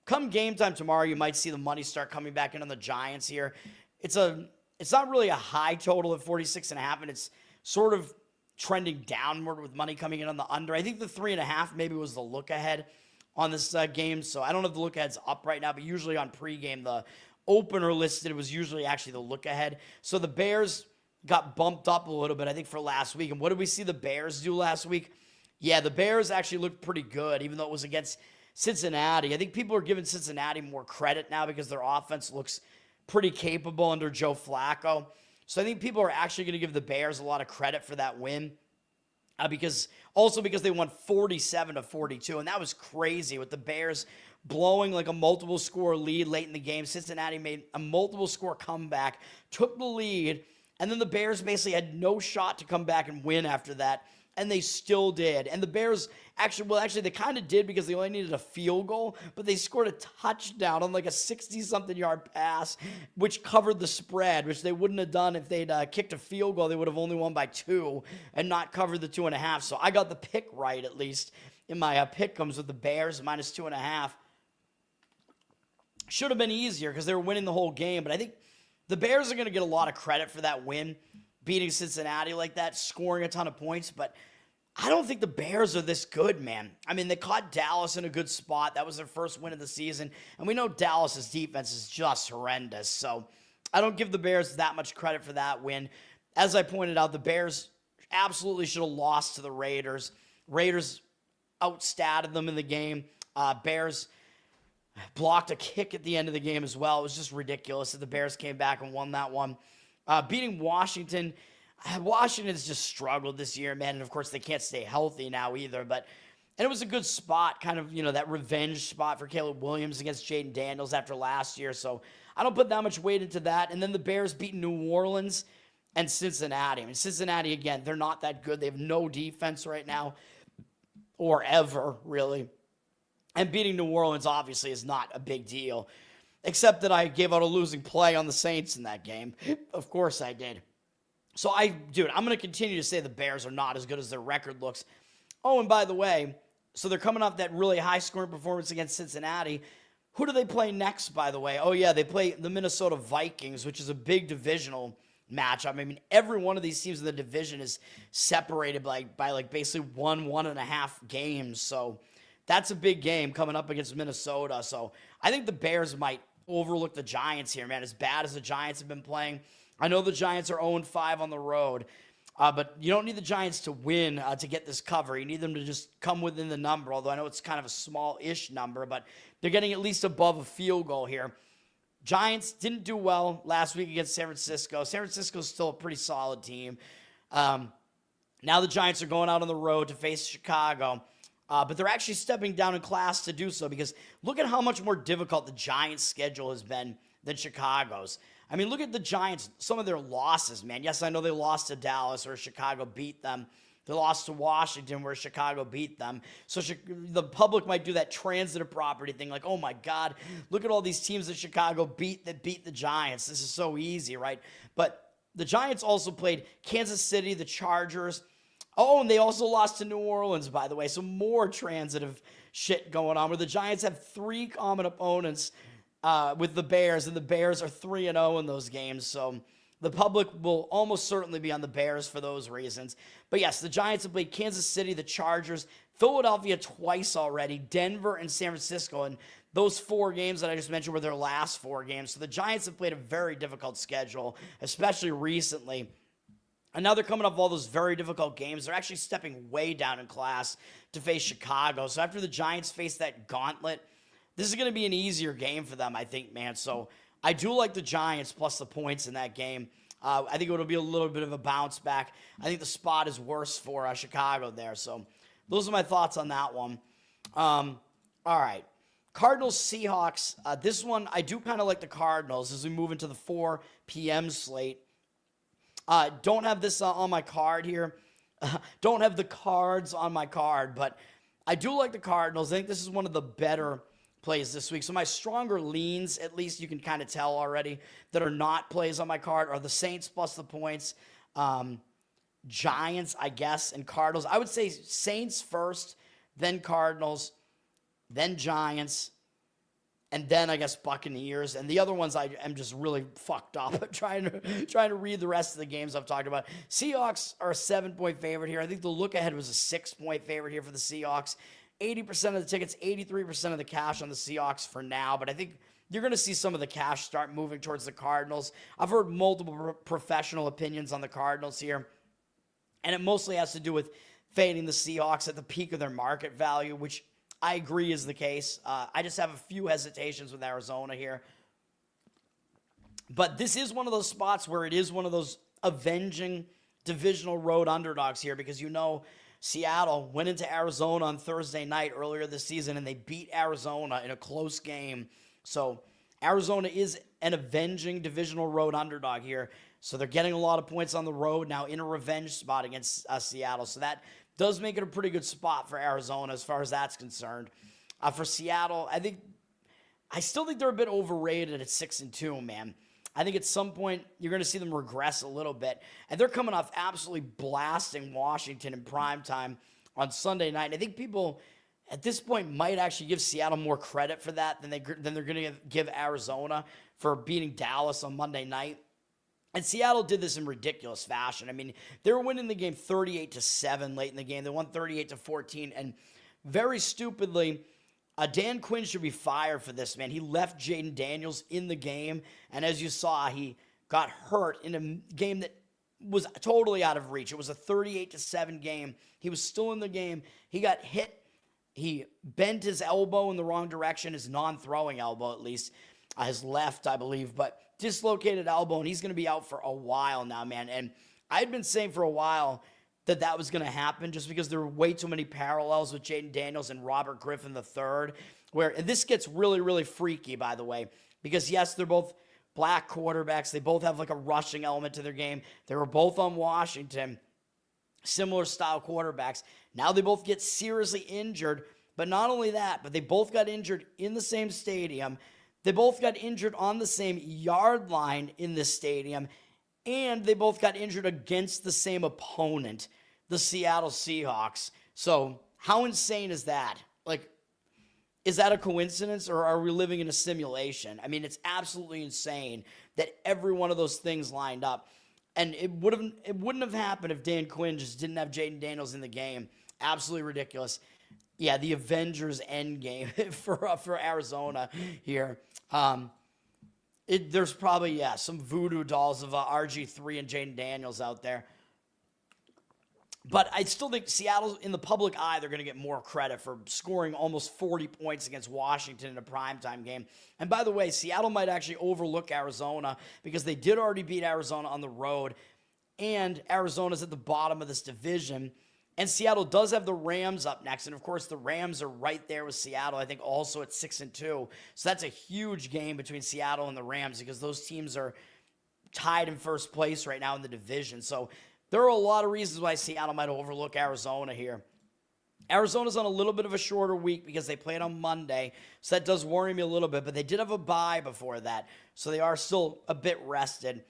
come game time tomorrow, you might see the money start coming back in on the Giants here. It's not really a high total at 46.5, and it's sort of trending downward with money coming in on the under. I think the 3.5 maybe was the look ahead on this game, so I don't know if the look ahead's up right now, but usually on pregame, the opener listed was usually actually the look ahead. So the Bears got bumped up a little bit, I think, for last week. And what did we see the Bears do last week? Yeah, the Bears actually looked pretty good, even though it was against Cincinnati. I think people are giving Cincinnati more credit now because their offense looks pretty capable under Joe Flacco. So I think people are actually going to give the Bears a lot of credit for that win. Because they won 47-42, and that was crazy with the Bears blowing like a multiple score lead late in the game. Cincinnati made a multiple score comeback, took the lead, and then the Bears basically had no shot to come back and win after that, and they still did. And the Bears actually they kind of did because they only needed a field goal, but they scored a touchdown on like a 60-something yard pass, which covered the spread, which they wouldn't have done if they'd kicked a field goal. They would have only won by 2 and not covered the 2.5. So I got the pick right, at least in my pick comes with the Bears minus 2.5. Should have been easier because they were winning the whole game, but I think the Bears are going to get a lot of credit for that win, beating Cincinnati like that, scoring a ton of points, but I don't think the Bears are this good, man. I mean, they caught Dallas in a good spot. That was their first win of the season, and we know Dallas's defense is just horrendous, so I don't give the Bears that much credit for that win. As I pointed out, the Bears absolutely should have lost to the Raiders. Raiders outstatted them in the game. Bears blocked a kick at the end of the game as well. It was just ridiculous that the Bears came back and won that one. Beating Washington. Washington's just struggled this year, man, and of course they can't stay healthy now either, and it was a good spot, kind of, that revenge spot for Caleb Williams against Jaden Daniels after last year, so I don't put that much weight into that. And then the Bears beat New Orleans and Cincinnati. I mean, Cincinnati, again, they're not that good. They have no defense right now, or ever, really. And beating New Orleans, obviously, is not a big deal, except that I gave out a losing play on the Saints in that game. Of course I did. So, I'm going to continue to say the Bears are not as good as their record looks. Oh, and by the way, so they're coming off that really high-scoring performance against Cincinnati. Who do they play next, by the way? Oh, yeah, they play the Minnesota Vikings, which is a big divisional matchup. I mean, every one of these teams in the division is separated by basically 1.5 games. So, that's a big game coming up against Minnesota. So, I think the Bears might overlook the Giants here, man, as bad as the Giants have been playing. I know the Giants are 0-5 on the road, but you don't need the Giants to win to get this cover. You need them to just come within the number, although I know it's kind of a small-ish number, but they're getting at least above a field goal here. Giants didn't do well last week against San Francisco. San Francisco's still a pretty solid team. Now the Giants are going out on the road to face Chicago, but they're actually stepping down in class to do so because look at how much more difficult the Giants' schedule has been than Chicago's. I mean, look at the Giants, some of their losses, man. Yes, I know they lost to Dallas where Chicago beat them. They lost to Washington where Chicago beat them. So the public might do that transitive property thing like, oh, my God, look at all these teams that Chicago beat that beat the Giants. This is so easy, right? But the Giants also played Kansas City, the Chargers. Oh, and they also lost to New Orleans, by the way. So more transitive shit going on where the Giants have 3 common opponents with the Bears, and the Bears are 3-0 in those games, so the public will almost certainly be on the Bears for those reasons. But yes, the Giants have played Kansas City, the Chargers, Philadelphia twice already, Denver, and San Francisco, and those 4 games that I just mentioned were their last 4 games. So the Giants have played a very difficult schedule, especially recently. And now they're coming off all those very difficult games. They're actually stepping way down in class to face Chicago. So after the Giants face that gauntlet, this is going to be an easier game for them, I think, man. So I do like the Giants plus the points in that game. I think it'll be a little bit of a bounce back. I think the spot is worse for Chicago there. So those are my thoughts on that one. All right. Cardinals, Seahawks. This one, I do kind of like the Cardinals as we move into the 4 p.m. slate. Don't have this on my card here. Don't have the cards on my card, but I do like the Cardinals. I think this is one of the better plays this week. So my stronger leans, at least you can kind of tell already, that are not plays on my card are the Saints plus the points, Giants, I guess, and Cardinals. I would say Saints first, then Cardinals, then Giants, and then I guess Buccaneers. And the other ones I am just really fucked up trying to read the rest of the games I've talked about. Seahawks are a 7-point favorite here. I think the look ahead was a 6-point favorite here for the Seahawks. 80% of the tickets, 83% of the cash on the Seahawks for now, but I think you're going to see some of the cash start moving towards the Cardinals. I've heard multiple professional opinions on the Cardinals here, and it mostly has to do with fading the Seahawks at the peak of their market value, which I agree is the case. I just have a few hesitations with Arizona here. But this is one of those spots where it is one of those avenging divisional road underdogs here because Seattle went into Arizona on Thursday night earlier this season, and they beat Arizona in a close game. So Arizona is an avenging divisional road underdog here. So they're getting a lot of points on the road now in a revenge spot against Seattle. So that does make it a pretty good spot for Arizona as far as that's concerned. For Seattle, I still think they're a bit overrated at 6-2, man. I think at some point you're going to see them regress a little bit. And they're coming off absolutely blasting Washington in primetime on Sunday night. And I think people at this point might actually give Seattle more credit for that than they're going to give Arizona for beating Dallas on Monday night. And Seattle did this in ridiculous fashion. I mean, they were winning the game 38-7 late in the game. They won 38-14. And very stupidly, Dan Quinn should be fired for this, man. He left Jaden Daniels in the game, and as you saw, he got hurt in a game that was totally out of reach. It was a 38-7 game. He was still in the game. He got hit. He bent his elbow in the wrong direction, his non-throwing elbow at least, his left, I believe, but dislocated elbow, and he's going to be out for a while now, man. And I'd been saying for a while that was going to happen just because there were way too many parallels with Jaden Daniels and Robert Griffin III, and this gets really, really freaky, by the way, because, yes, they're both black quarterbacks. They both have, like, a rushing element to their game. They were both on Washington, similar style quarterbacks. Now they both get seriously injured, but not only that, but they both got injured in the same stadium. They both got injured on the same yard line in this stadium, and they both got injured against the same opponent, the Seattle Seahawks. So how insane is that? Like, is that a coincidence, or are we living in a simulation? I mean, it's absolutely insane that every one of those things lined up. And it wouldn't have happened if Dan Quinn just didn't have Jaden Daniels in the game. Absolutely ridiculous. Yeah, the Avengers Endgame for Arizona here. There's probably, some voodoo dolls of RG3 and Jaden Daniels out there. But I still think Seattle, in the public eye, they're going to get more credit for scoring almost 40 points against Washington in a primetime game. And by the way, Seattle might actually overlook Arizona because they did already beat Arizona on the road, and Arizona's at the bottom of this division. And Seattle does have the Rams up next. And, of course, the Rams are right there with Seattle, I think, also at 6-2. So that's a huge game between Seattle and the Rams because those teams are tied in first place right now in the division. So there are a lot of reasons why Seattle might overlook Arizona here. Arizona's on a little bit of a shorter week because they played on Monday. So that does worry me a little bit. But they did have a bye before that. So they are still a bit rested.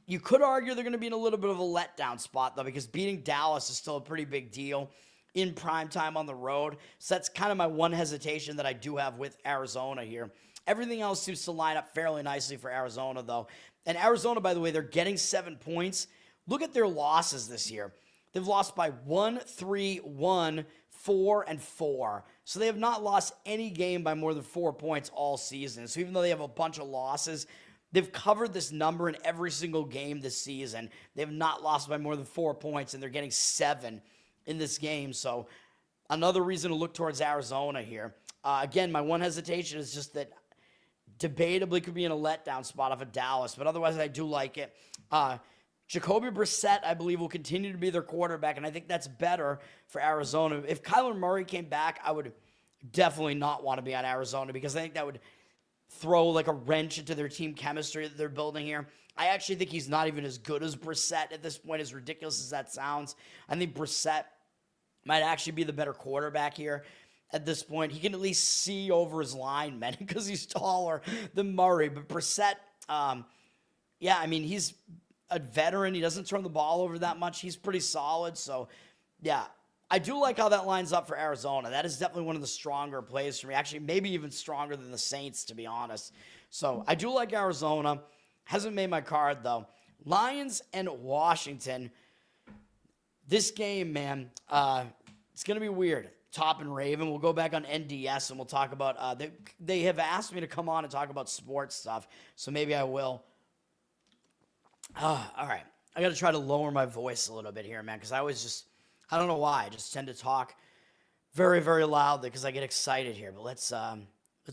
You could argue they're going to be in a little bit of a letdown spot, though, because beating Dallas is still a pretty big deal in primetime on the road. So that's kind of my one hesitation that I do have with Arizona here. Everything else seems to line up fairly nicely for Arizona, though. And Arizona, by the way, they're getting 7 points. Look at their losses this year. They've lost by 1, 3, 1, 4, and 4. So they have not lost any game by more than 4 points all season. So even though they have a bunch of losses, they've covered this number in every single game this season. They have not lost by more than 4 points, and they're getting 7 in this game. So another reason to look towards Arizona here. Again, my one hesitation is just that debatably could be in a letdown spot off of Dallas, but otherwise I do like it. Jacoby Brissett, I believe, will continue to be their quarterback, and I think that's better for Arizona. If Kyler Murray came back, I would definitely not want to be on Arizona because I think that would throw like a wrench into their team chemistry that they're building here. I actually think he's not even as good as Brissett at this point, as ridiculous as that sounds. I think Brissett might actually be the better quarterback here at this point. He can at least see over his linemen because he's taller than Murray. But Brissett, yeah, I mean, he's a veteran. He doesn't turn the ball over that much. He's pretty solid. So, yeah, I do like how that lines up for Arizona. That is definitely one of the stronger plays for me. Actually, maybe even stronger than the Saints, to be honest. So, I do like Arizona. Hasn't made my card, though. Lions and Washington. This game, man, it's going to be weird. Top and Raven. We'll go back on NDS and we'll talk about, they have asked me to come on and talk about sports stuff, so maybe I will. All right. I got to try to lower my voice a little bit here, man, because I don't know why. I just tend to talk very, very loudly because I get excited here. But let's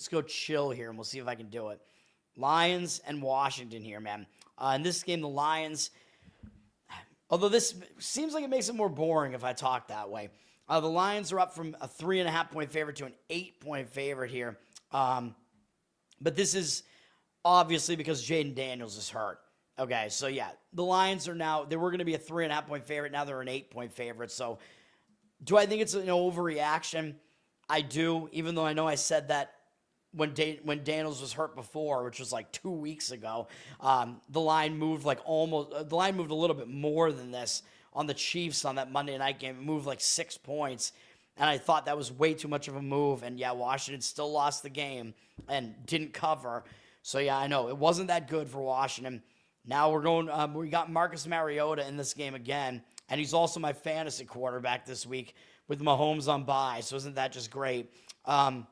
go chill here, and we'll see if I can do it. Lions and Washington here, man. In this game, the Lions, although this seems like it makes it more boring if I talk that way. The Lions are up from a 3.5-point favorite to an 8-point favorite here. But this is obviously because Jaden Daniels is hurt. Okay, so yeah, the Lions are now, they were going to be a 3.5-point favorite. Now they're an 8-point favorite. So do I think it's an overreaction? I do, even though I know I said that when Daniels was hurt before, which was like 2 weeks ago. The line moved the line moved a little bit more than this on the Chiefs on that Monday night game. It moved like 6 points. And I thought that was way too much of a move. And yeah, Washington still lost the game and didn't cover. So yeah, I know it wasn't that good for Washington. Now we're going, we got Marcus Mariota in this game again, and he's also my fantasy quarterback this week with Mahomes on bye, so isn't that just great? But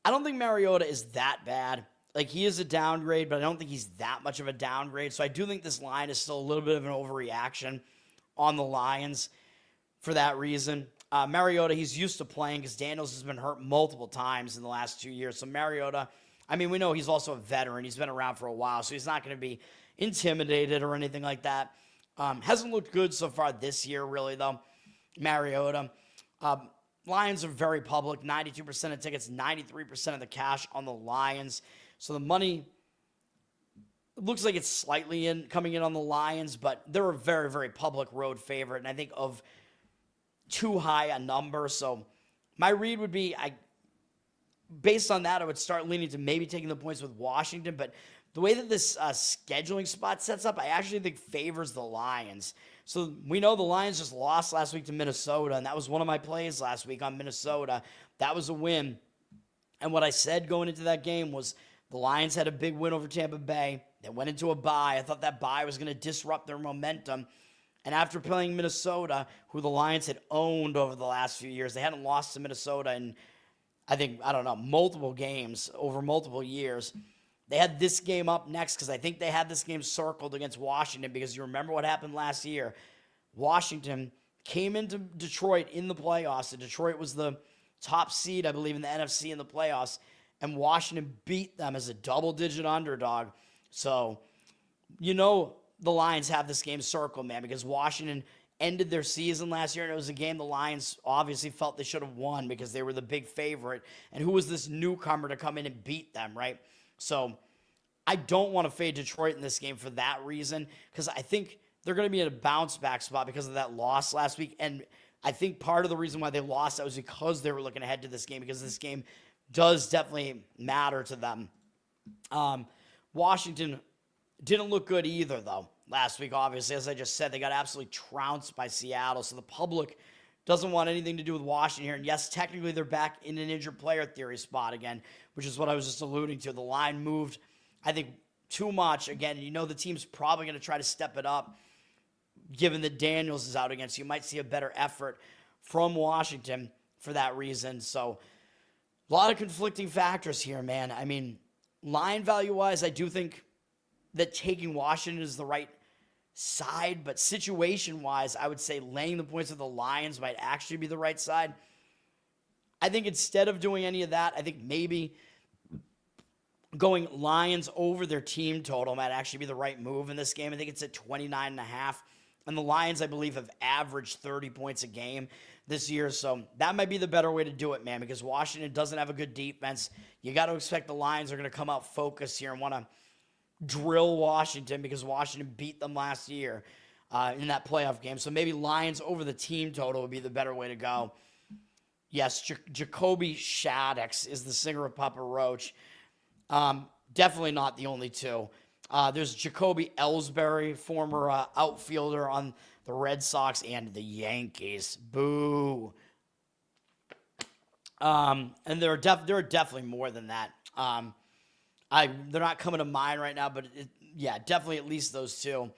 I don't think Mariota is that bad. Like, he is a downgrade, but I don't think he's that much of a downgrade, so I do think this line is still a little bit of an overreaction on the Lions for that reason. Mariota, he's used to playing because Daniels has been hurt multiple times in the last 2 years, so Mariota, I mean, we know he's also a veteran. He's been around for a while, so he's not going to be intimidated or anything like that. Hasn't looked good so far this year, really, though. Mariota. Lions are very public. 92% of tickets, 93% of the cash on the Lions. So the money looks like it's slightly coming in on the Lions, but they're a very, very public road favorite, and I think of too high a number. So my read would be, based on that, I would start leaning to maybe taking the points with Washington. But the way that this scheduling spot sets up, I actually think favors the Lions. So we know the Lions just lost last week to Minnesota, and that was one of my plays last week on Minnesota. That was a win. And what I said going into that game was the Lions had a big win over Tampa Bay. They went into a bye. I thought that bye was going to disrupt their momentum. And after playing Minnesota, who the Lions had owned over the last few years, they hadn't lost to Minnesota in, multiple games over multiple years. They had this game up next because I think they had this game circled against Washington because you remember what happened last year. Washington came into Detroit in the playoffs. And Detroit was the top seed, I believe, in the NFC in the playoffs. And Washington beat them as a double-digit underdog. So, you know the Lions have this game circled, man, because Washington ended their season last year, and it was a game the Lions obviously felt they should have won because they were the big favorite. And who was this newcomer to come in and beat them, right? So I don't want to fade Detroit in this game for that reason because I think they're going to be in a bounce-back spot because of that loss last week. And I think part of the reason why they lost that was because they were looking ahead to this game because this game does definitely matter to them. Washington didn't look good either, though, last week, obviously. As I just said, they got absolutely trounced by Seattle. So the public doesn't want anything to do with Washington here. And yes, technically they're back in an injured player theory spot again, which is what I was just alluding to. The line moved, I think, too much. Again, you know the team's probably going to try to step it up, given that Daniels is out again. So you might see a better effort from Washington for that reason. So a lot of conflicting factors here, man. I mean, line value-wise, I do think that taking Washington is the right side, but situation-wise, I would say laying the points of the Lions might actually be the right side. I think instead of doing any of that, I think maybe going Lions over their team total might actually be the right move in this game. I think it's at 29.5. And the Lions, I believe, have averaged 30 points a game this year. So that might be the better way to do it, man, because Washington doesn't have a good defense. You got to expect the Lions are going to come out focused here and want to drill Washington because Washington beat them last year in that playoff game. So maybe Lions over the team total would be the better way to go. Yes, Jacoby Shaddix is the singer of Papa Roach. Definitely not the only two. There's Jacoby Ellsbury, former outfielder on the Red Sox and the Yankees. Boo. And there are definitely more than that. They're not coming to mind right now, but yeah, definitely at least those two.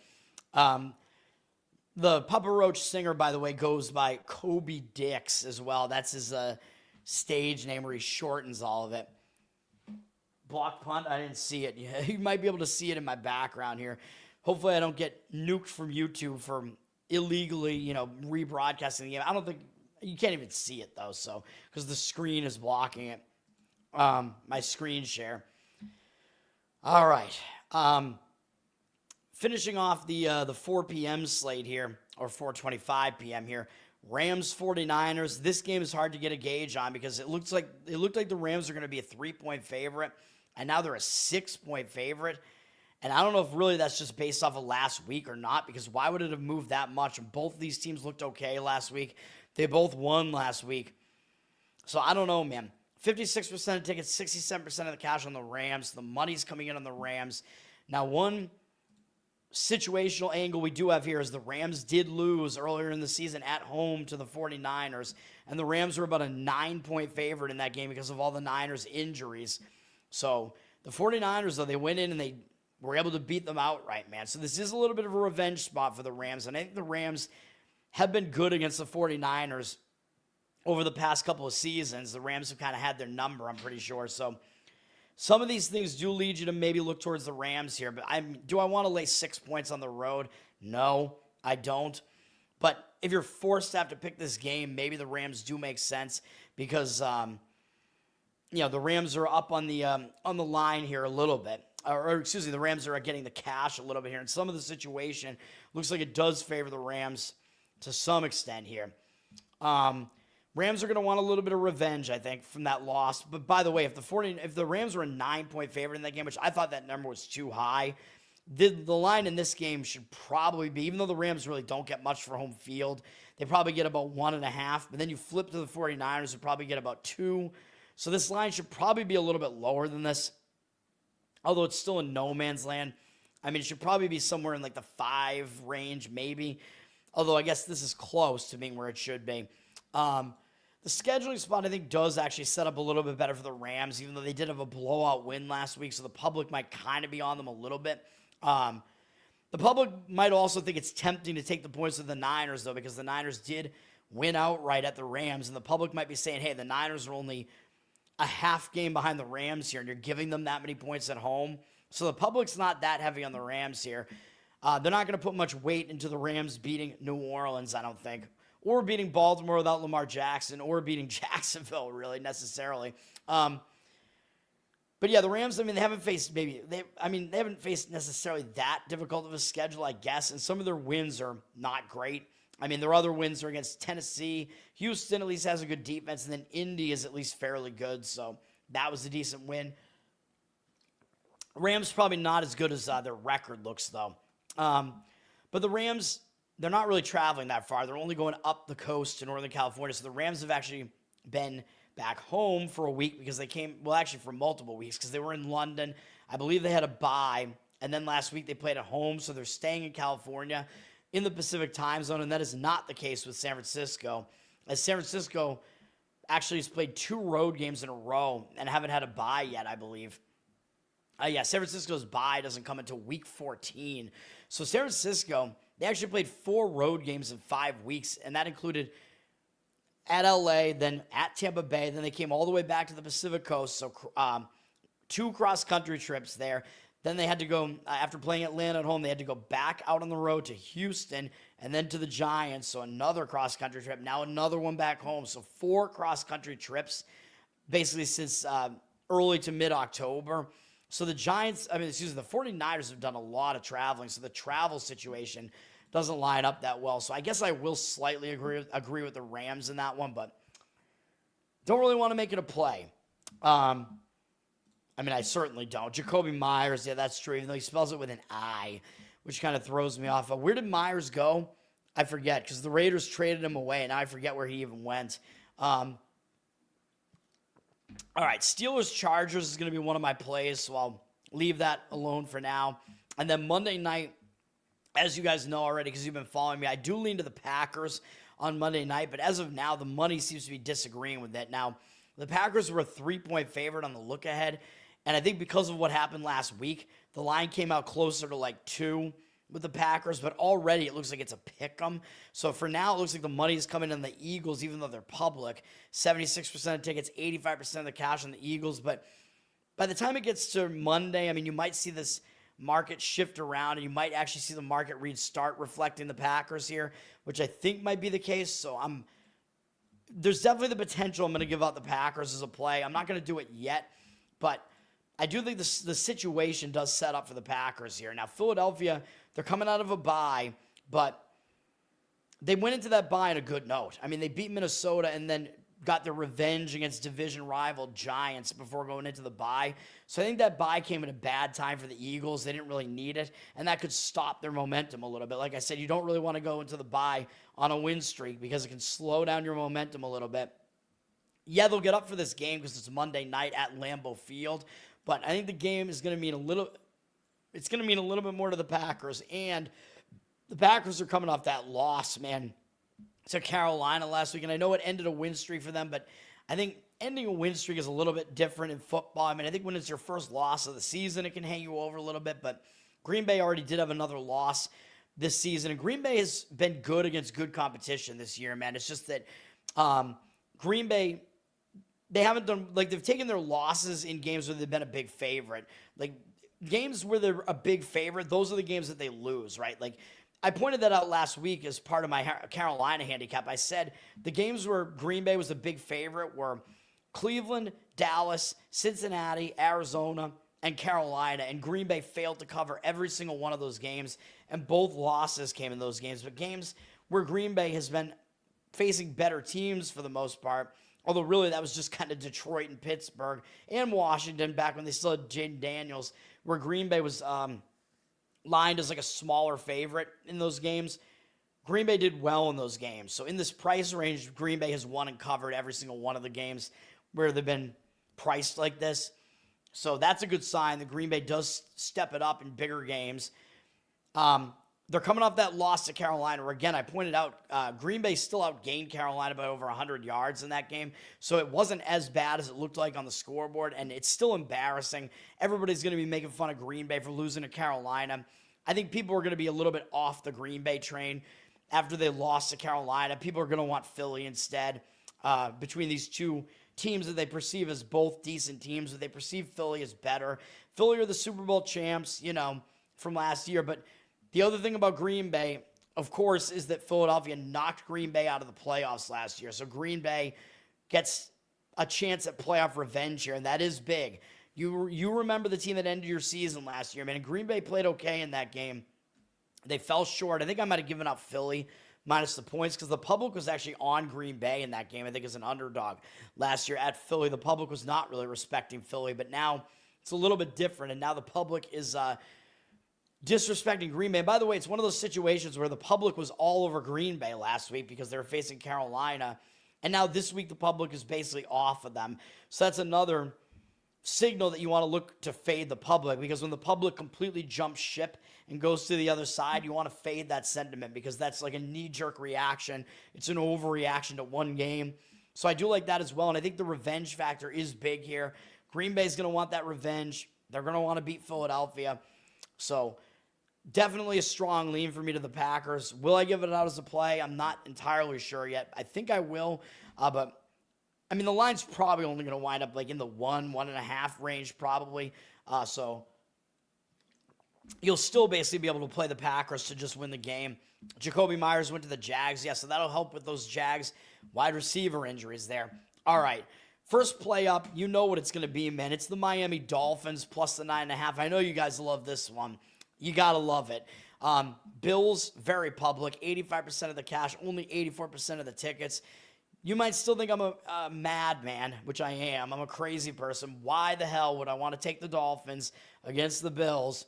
The Papa Roach singer, by the way, goes by Kobe Dix as well. That's his stage name where he shortens all of it. Block punt, I didn't see it. You might be able to see it in my background here. Hopefully I don't get nuked from YouTube for illegally, rebroadcasting the game. I don't think, you can't even see it though, so, because the screen is blocking it. My screen share. All right. Finishing off the 4 p.m. slate here, or 4:25 p.m. here. Rams 49ers. This game is hard to get a gauge on because it looked like the Rams are going to be a 3-point favorite, and now they're a 6-point favorite. And I don't know if really that's just based off of last week or not, because why would it have moved that much? Both of these teams looked okay last week. They both won last week. So I don't know, man. 56% of tickets, 67% of the cash on the Rams. The money's coming in on the Rams. Now, one situational angle we do have here is the Rams did lose earlier in the season at home to the 49ers, and the Rams were about a 9-point favorite in that game because of all the Niners injuries. So the 49ers, though, they went in and they were able to beat them outright, man. So this is a little bit of a revenge spot for the Rams, and I think the Rams have been good against the 49ers over the past couple of seasons. The Rams have kind of had their number, I'm pretty sure. So some of these things do lead you to maybe look towards the Rams here, but do I want to lay 6 points on the road? No, I don't. But if you're forced to have to pick this game, maybe the Rams do make sense because, the Rams are up on the line here a little bit. The Rams are getting the cash a little bit here. And some of the situation looks like it does favor the Rams to some extent here. Rams are going to want a little bit of revenge, I think, from that loss. But by the way, if the Rams were a 9-point favorite in that game, which I thought that number was too high, the line in this game should probably be, even though the Rams really don't get much for home field, they probably get about 1.5. But then you flip to the 49ers, they probably get about 2. So this line should probably be a little bit lower than this, although it's still in no man's land. I mean, it should probably be somewhere in like the 5 range, maybe. Although I guess this is close to being where it should be. The scheduling spot, I think, does actually set up a little bit better for the Rams, even though they did have a blowout win last week, so the public might kind of be on them a little bit. The public might also think it's tempting to take the points of the Niners, though, because the Niners did win outright at the Rams, and the public might be saying, hey, the Niners are only a half game behind the Rams here, and you're giving them that many points at home. So the public's not that heavy on the Rams here. They're not going to put much weight into the Rams beating New Orleans, I don't think, or beating Baltimore without Lamar Jackson, or beating Jacksonville, really, necessarily. But yeah, the Rams, they haven't faced they haven't faced necessarily that difficult of a schedule, I guess, and some of their wins are not great. Their other wins are against Tennessee. Houston at least has a good defense, and then Indy is at least fairly good, so that was a decent win. Rams probably not as good as their record looks, though. But the Rams, they're not really traveling that far. They're only going up the coast to Northern California. So the Rams have actually been back home for a week because they came, actually for multiple weeks because they were in London. I believe they had a bye. And then last week they played at home. So they're staying in California in the Pacific time zone. And that is not the case with San Francisco. as San Francisco actually has played 2 road games in a row and haven't had a bye yet, I believe. San Francisco's bye doesn't come until week 14. So San Francisco, they actually played 4 road games in 5 weeks, and that included at LA, then at Tampa Bay, then they came all the way back to the Pacific Coast, so 2 cross-country trips there. Then they had to go, after playing Atlanta at home, they had to go back out on the road to Houston and then to the Giants, so another cross-country trip. Now another one back home, so 4 cross-country trips basically since early to mid-October. So the 49ers have done a lot of traveling, so the travel situation doesn't line up that well. So I guess I will slightly agree with the Rams in that one, but don't really want to make it a play. I certainly don't. Jacoby Myers, yeah, that's true, even though he spells it with an I, which kind of throws me off. Where did Myers go? I forget, because the Raiders traded him away, and I forget where he even went. All right, Steelers-Chargers is going to be one of my plays, so I'll leave that alone for now. And then Monday night, as you guys know already, because you've been following me, I do lean to the Packers on Monday night, but as of now, the money seems to be disagreeing with it. Now, the Packers were a 3-point favorite on the look-ahead, and I think because of what happened last week, the line came out closer to like 2 with the Packers, but already it looks like it's a pick 'em. So for now, it looks like the money is coming in the Eagles, even though they're public. 76% of tickets, 85% of the cash on the Eagles. But by the time it gets to Monday, you might see this market shift around, and you might actually see the market read start reflecting the Packers here, which I think might be the case. So there's definitely the potential I'm going to give out the Packers as a play. I'm not going to do it yet, but I do think the situation does set up for the Packers here. Now, Philadelphia, they're coming out of a bye, but they went into that bye on a good note. They beat Minnesota and then got their revenge against division rival Giants before going into the bye. So I think that bye came at a bad time for the Eagles. They didn't really need it, and that could stop their momentum a little bit. Like I said, you don't really want to go into the bye on a win streak because it can slow down your momentum a little bit. Yeah, they'll get up for this game because it's Monday night at Lambeau Field, but I think the game is going to mean a little bit more to the Packers, and the Packers are coming off that loss, man, to Carolina last week, and I know it ended a win streak for them, but I think ending a win streak is a little bit different in football. I think when it's your first loss of the season, it can hang you over a little bit, but Green Bay already did have another loss this season, and Green Bay has been good against good competition this year, man. It's just that Green Bay, they haven't done, they've taken their losses in games where they've been a big favorite. Games where they're a big favorite, those are the games that they lose, right? I pointed that out last week as part of my Carolina handicap. I said the games where Green Bay was a big favorite were Cleveland, Dallas, Cincinnati, Arizona, and Carolina, and Green Bay failed to cover every single one of those games, and both losses came in those games. But games where Green Bay has been facing better teams for the most part, although really that was just kind of Detroit and Pittsburgh and Washington back when they still had Jaden Daniels, where Green Bay was lined as a smaller favorite in those games. Green Bay did well in those games. So in this price range, Green Bay has won and covered every single one of the games where they've been priced like this. So that's a good sign that Green Bay does step it up in bigger games. They're coming off that loss to Carolina, where, again, I pointed out Green Bay still outgained Carolina by over 100 yards in that game. So it wasn't as bad as it looked like on the scoreboard, and it's still embarrassing. Everybody's going to be making fun of Green Bay for losing to Carolina. I think people are going to be a little bit off the Green Bay train after they lost to Carolina. People are going to want Philly instead. Between these two teams that they perceive as both decent teams, but they perceive Philly as better. Philly are the Super Bowl champs, from last year, but the other thing about Green Bay, of course, is that Philadelphia knocked Green Bay out of the playoffs last year. So Green Bay gets a chance at playoff revenge here, and that is big. You remember the team that ended your season last year, man. And Green Bay played okay in that game. They fell short. I think I might have given out Philly minus the points because the public was actually on Green Bay in that game, I think, as an underdog last year at Philly. The public was not really respecting Philly, but now it's a little bit different, and now the public is disrespecting Green Bay. And by the way, it's one of those situations where the public was all over Green Bay last week because they were facing Carolina, and now this week the public is basically off of them. So that's another signal that you want to look to fade the public, because when the public completely jumps ship and goes to the other side, you want to fade that sentiment because that's like a knee-jerk reaction. It's an overreaction to one game. So I do like that as well, and I think the revenge factor is big here. Green Bay's going to want that revenge. They're going to want to beat Philadelphia. So definitely a strong lean for me to the Packers. Will I give it out as a play? I'm not entirely sure yet. I think I will, but I mean, the line's probably only going to wind up like in the 1.5 range probably. So you'll still basically be able to play the Packers to just win the game. Jacoby Myers went to the Jags. Yeah, so that'll help with those Jags wide receiver injuries there. All right. First play up, you know what it's going to be, man. It's the Miami Dolphins plus the 9.5. I know you guys love this one. You got to love it. Bills, very public. 85% of the cash, only 84% of the tickets. You might still think I'm a madman, which I am. I'm a crazy person. Why the hell would I want to take the Dolphins against the Bills?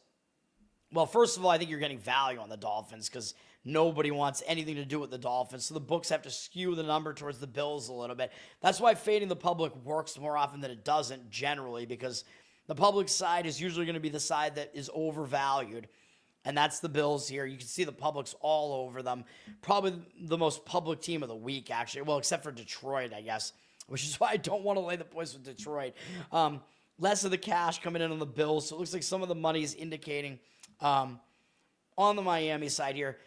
Well, first of all, I think you're getting value on the Dolphins because nobody wants anything to do with the Dolphins. So the books have to skew the number towards the Bills a little bit. That's why fading the public works more often than it doesn't generally, because the public side is usually going to be the side that is overvalued. And that's the Bills here. You can see the public's all over them. Probably the most public team of the week, actually. Well, except for Detroit, I guess, which is why I don't want to lay the points with Detroit. Less of the cash coming in on the Bills. So it looks like some of the money is indicating on the Miami side here.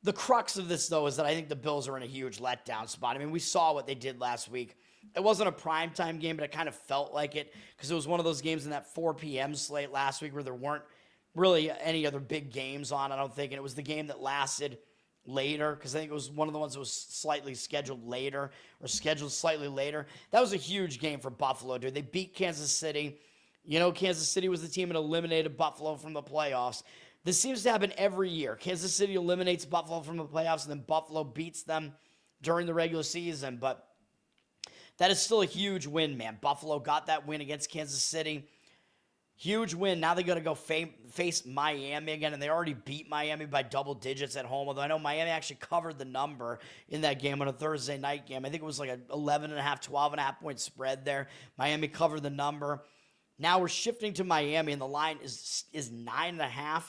The crux of this, though, is that I think the Bills are in a huge letdown spot. I mean, we saw what they did last week. It wasn't a primetime game, but it kind of felt like it because it was one of those games in that 4 p.m. slate last week where there weren't really any other big games on, I don't think. And it was the game that lasted later because I think it was one of the ones that was slightly scheduled later or scheduled slightly later. That was a huge game for Buffalo, dude. They beat Kansas City. You know, Kansas City was the team that eliminated Buffalo from the playoffs. This seems to happen every year. Kansas City eliminates Buffalo from the playoffs, and then Buffalo beats them during the regular season. But that is still a huge win, man. Buffalo got that win against Kansas City. Huge win. Now they got to go face Miami again, and they already beat Miami by double digits at home. Although I know Miami actually covered the number in that game on a Thursday night game. I think it was like an 11.5, 12.5 point spread there. Miami covered the number. Now we're shifting to Miami, and the line is 9.5.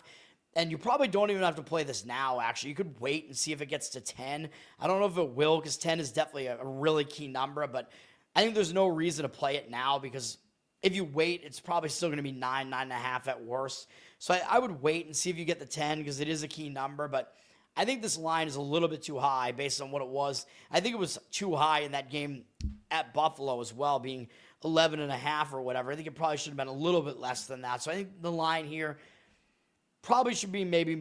And you probably don't even have to play this now, actually. You could wait and see if it gets to 10. I don't know if it will, because 10 is definitely a really key number. But I think there's no reason to play it now, because if you wait, it's probably still going to be 9.5 at worst. So I would wait and see if you get the 10, because it is a key number. But I think this line is a little bit too high based on what it was. I think it was too high in that game at Buffalo as well, being 11.5 or whatever. I think it probably should have been a little bit less than that. So I think the line here probably should be maybe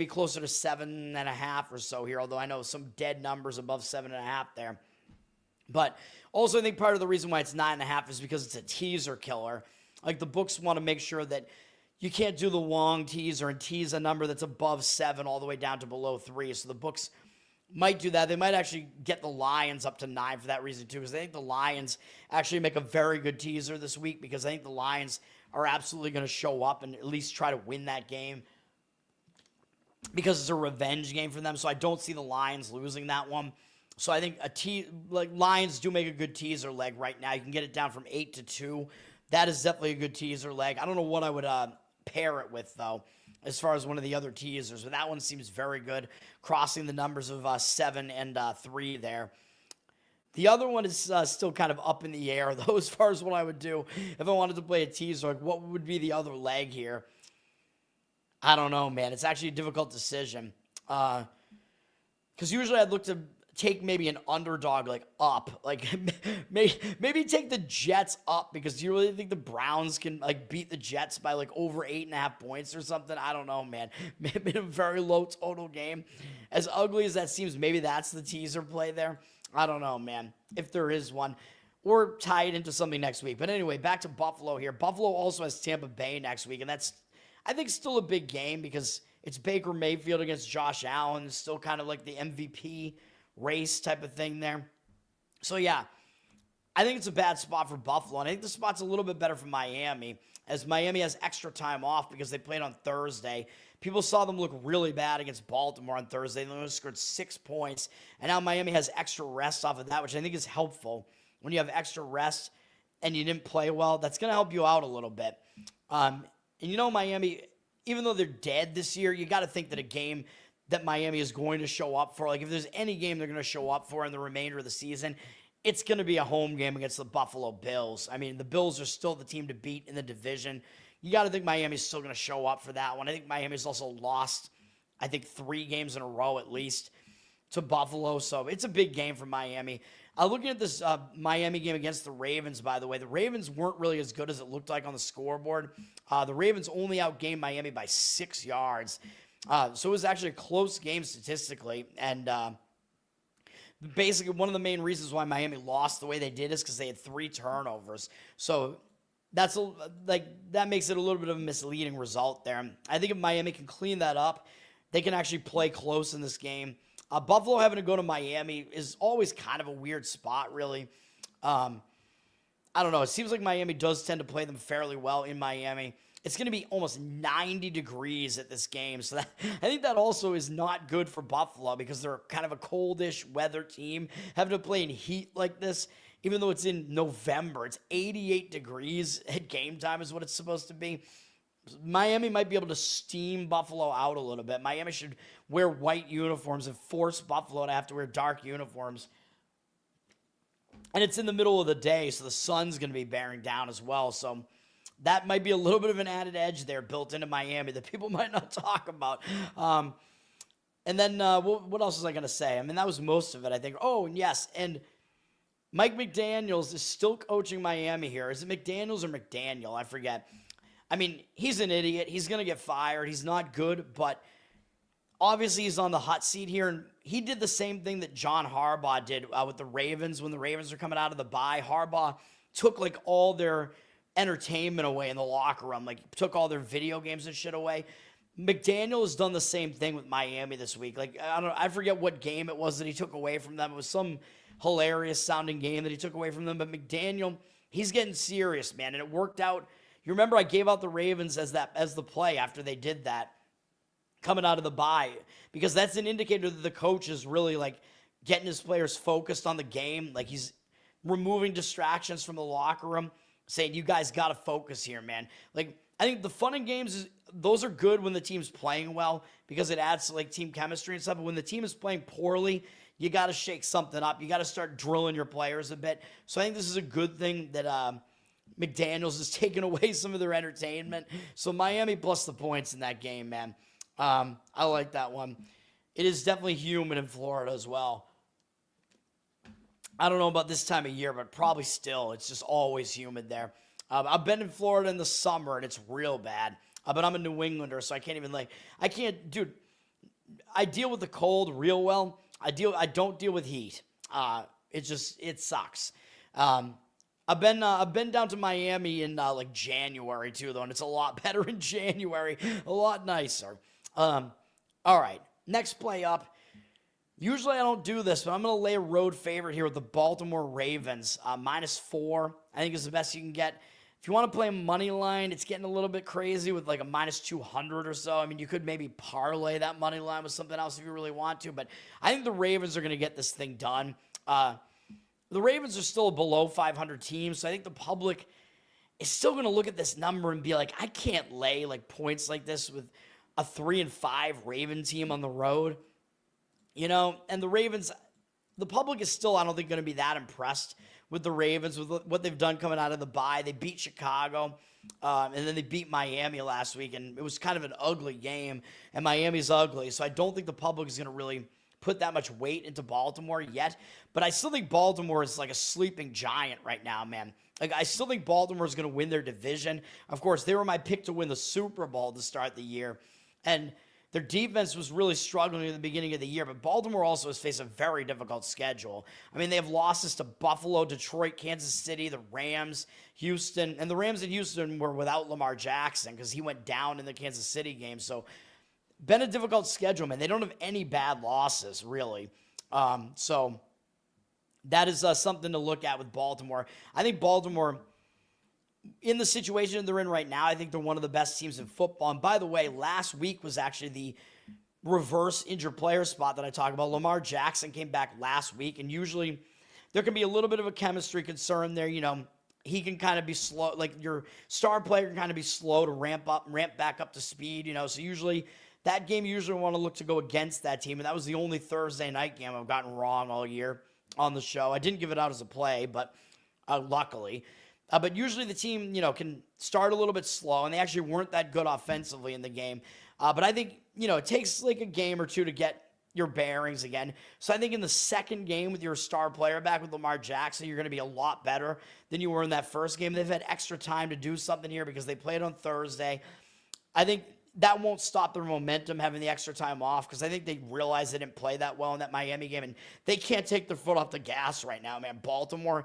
closer to 7.5 or so here, although I know some dead numbers above 7.5 there. But also I think part of the reason why it's 9.5 is because it's a teaser killer. Like the books want to make sure that you can't do the long teaser and tease a number that's above 7 all the way down to below 3. So the books might do that. They might actually get the Lions up to 9 for that reason too, because I think the Lions actually make a very good teaser this week, because I think the Lions are absolutely going to show up and at least try to win that game because it's a revenge game for them. So I don't see the Lions losing that one. So I think Lions do make a good teaser leg right now. You can get it down from 8 to 2. That is definitely a good teaser leg. I don't know what I would pair it with, though, as far as one of the other teasers. But that one seems very good, crossing the numbers of 7 and 3 there. The other one is still kind of up in the air, though, as far as what I would do if I wanted to play a teaser. Like, what would be the other leg here? I don't know, man. It's actually a difficult decision. Because usually I'd look to take maybe an underdog, like, up. Like, maybe take the Jets up, because do you really think the Browns can, like, beat the Jets by, like, over 8.5 points or something? I don't know, man. Maybe a very low total game. As ugly as that seems, maybe that's the teaser play there. I don't know, man, if there is one. Or tie it into something next week. But anyway, back to Buffalo here. Buffalo also has Tampa Bay next week, and that's, I think, still a big game because it's Baker Mayfield against Josh Allen. It's still kind of like the MVP race type of thing there. So, yeah, I think it's a bad spot for Buffalo, and I think the spot's a little bit better for Miami, as Miami has extra time off because they played on Thursday. People saw them look really bad against Baltimore on Thursday. They only scored 6 points, and now Miami has extra rest off of that, which I think is helpful. When you have extra rest, and you didn't play well, that's going to help you out a little bit. And Miami, even though they're dead this year, you got to think that a game that Miami is going to show up for, like if there's any game they're going to show up for in the remainder of the season, it's going to be a home game against the Buffalo Bills. I mean, the Bills are still the team to beat in the division. You got to think Miami's still going to show up for that one. I think Miami's also lost, 3 games in a row at least to Buffalo. So it's a big game for Miami. Looking at this Miami game against the Ravens, by the way, the Ravens weren't really as good as it looked like on the scoreboard. The Ravens only outgained Miami by 6 yards. So it was actually a close game statistically. And basically one of the main reasons why Miami lost the way they did is because they had 3 turnovers. So that makes it a little bit of a misleading result there. I think if Miami can clean that up, they can actually play close in this game. Buffalo having to go to Miami is always kind of a weird spot, really. I don't know. It seems like Miami does tend to play them fairly well in Miami. It's going to be almost 90 degrees at this game. So I think that also is not good for Buffalo because they're kind of a coldish weather team. Having to play in heat like this, even though it's in November, it's 88 degrees at game time is what it's supposed to be. Miami might be able to steam Buffalo out a little bit. Miami should wear white uniforms and force Buffalo to have to wear dark uniforms. And it's in the middle of the day, so the sun's going to be bearing down as well. So that might be a little bit of an added edge there built into Miami that people might not talk about. And then what else was I going to say? I mean, that was most of it, I think. Oh, and yes, and Mike McDaniels is still coaching Miami here. Is it McDaniels or McDaniel? I forget. I mean, he's an idiot. He's going to get fired. He's not good, but obviously he's on the hot seat here. And he did the same thing that John Harbaugh did with the Ravens when the Ravens were coming out of the bye. Harbaugh took all their entertainment away in the locker room, took all their video games and shit away. McDaniel has done the same thing with Miami this week. I forget what game it was that he took away from them. It was some hilarious sounding game that he took away from them. But McDaniel, he's getting serious, man, and it worked out. You remember I gave out the Ravens as the play after they did that coming out of the bye, because that's an indicator that the coach is really getting his players focused on the game. He's removing distractions from the locker room, saying, you guys got to focus here, man. I think the fun in games those are good when the team's playing well because it adds to team chemistry and stuff. But when the team is playing poorly, you got to shake something up. You got to start drilling your players a bit. So I think this is a good thing that McDaniels is taking away some of their entertainment. So Miami plus the points in that game, man. I like that one. It is definitely humid in Florida as well. I don't know about this time of year, but probably still. It's just always humid there. I've been in Florida in the summer, and it's real bad. But I'm a New Englander, so I can't even dude, I deal with the cold real well. I don't deal with heat. It sucks. I've been down to Miami in January too, though, and it's a lot better in January, a lot nicer. All right, next play up. Usually I don't do this, but I'm going to lay a road favorite here with the Baltimore Ravens. -4, I think is the best you can get. If you want to play money line, it's getting a little bit crazy with a -200 or so. I mean, you could maybe parlay that money line with something else if you really want to, but I think the Ravens are going to get this thing done. The Ravens are still a below 500 team, so I think the public is still going to look at this number and be like, I can't lay points like this with a 3-5 Raven team on the road. And the Ravens, the public is still, I don't think, going to be that impressed with the Ravens, with what they've done coming out of the bye. They beat Chicago, and then they beat Miami last week, and it was kind of an ugly game, and Miami's ugly, so I don't think the public is going to really put that much weight into Baltimore yet, but I still think Baltimore is a sleeping giant right now, man. I still think Baltimore is going to win their division. Of course, they were my pick to win the Super Bowl to start the year, and their defense was really struggling at the beginning of the year, but Baltimore also has faced a very difficult schedule. I mean, they have losses to Buffalo, Detroit, Kansas City, the Rams, Houston, and the Rams and Houston were without Lamar Jackson because he went down in the Kansas City game. So, been a difficult schedule, man. They don't have any bad losses, really. So, that is something to look at with Baltimore. I think Baltimore, in the situation they're in right now, I think they're one of the best teams in football. And by the way, last week was actually the reverse injured player spot that I talk about. Lamar Jackson came back last week, and usually there can be a little bit of a chemistry concern there. he can kind of be slow, like your star player can kind of be slow to ramp back up to speed, so usually that game you usually want to look to go against that team, and that was the only Thursday night game I've gotten wrong all year on the show. I didn't give it out as a play, but luckily. But usually the team, can start a little bit slow, and they actually weren't that good offensively in the game. But I think, it takes like a game or two to get your bearings again. So I think in the second game with your star player back with Lamar Jackson, you're going to be a lot better than you were in that first game. They've had extra time to do something here because they played on Thursday. I think that won't stop their momentum having the extra time off because I think they realize they didn't play that well in that Miami game, and they can't take their foot off the gas right now, man. Baltimore,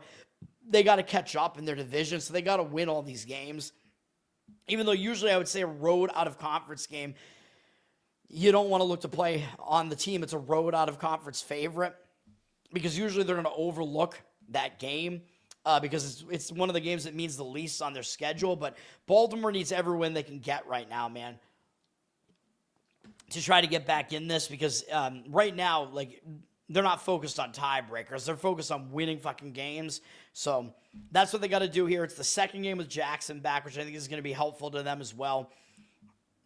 they got to catch up in their division, so they got to win all these games. Even though usually I would say a road out-of-conference game, you don't want to look to play on the team. It's a road out-of-conference favorite because usually they're going to overlook that game because it's one of the games that means the least on their schedule. But Baltimore needs every win they can get right now, man, to try to get back in this because right now, like, they're not focused on tiebreakers. They're focused on winning fucking games. So that's what they got to do here. It's the second game with Jackson back, which I think is going to be helpful to them as well.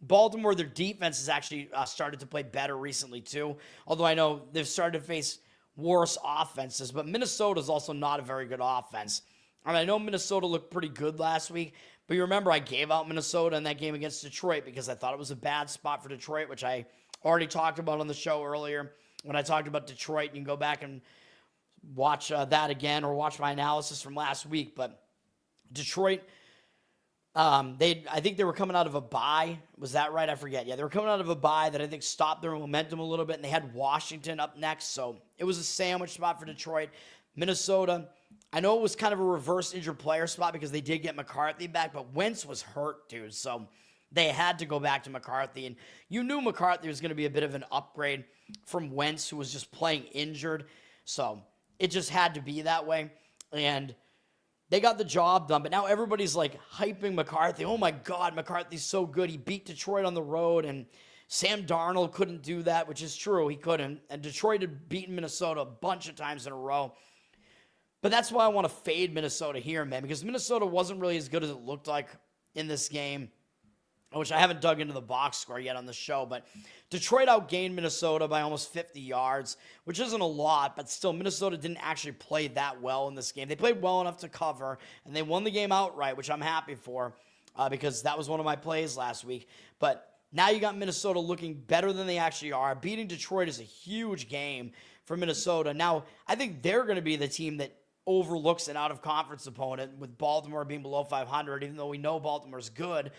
Baltimore, their defense has actually started to play better recently too, although I know they've started to face worse offenses, but Minnesota's also not a very good offense. And I know Minnesota looked pretty good last week, but you remember I gave out Minnesota in that game against Detroit because I thought it was a bad spot for Detroit, which I already talked about on the show earlier when I talked about Detroit. You can go back and watch that again or watch my analysis from last week, but Detroit, I think they were coming out of a bye. Was that right? I forget. Yeah, they were coming out of a bye that I think stopped their momentum a little bit, and they had Washington up next, so it was a sandwich spot for Detroit. Minnesota, I know it was kind of a reverse injured player spot because they did get McCarthy back, but Wentz was hurt, dude, so they had to go back to McCarthy, and you knew McCarthy was going to be a bit of an upgrade from Wentz, who was just playing injured, so it just had to be that way, and they got the job done, but now everybody's like hyping McCarthy. Oh my God, McCarthy's so good. He beat Detroit on the road, and Sam Darnold couldn't do that, which is true. He couldn't. And Detroit had beaten Minnesota a bunch of times in a row. But that's why I want to fade Minnesota here, man, because Minnesota wasn't really as good as it looked like in this game, which I haven't dug into the box score yet on the show, but Detroit outgained Minnesota by almost 50 yards, which isn't a lot, but still, Minnesota didn't actually play that well in this game. They played well enough to cover, and they won the game outright, which I'm happy for because that was one of my plays last week. But now you got Minnesota looking better than they actually are. Beating Detroit is a huge game for Minnesota. Now, I think they're going to be the team that overlooks an out-of-conference opponent with Baltimore being below 500, even though we know Baltimore's good,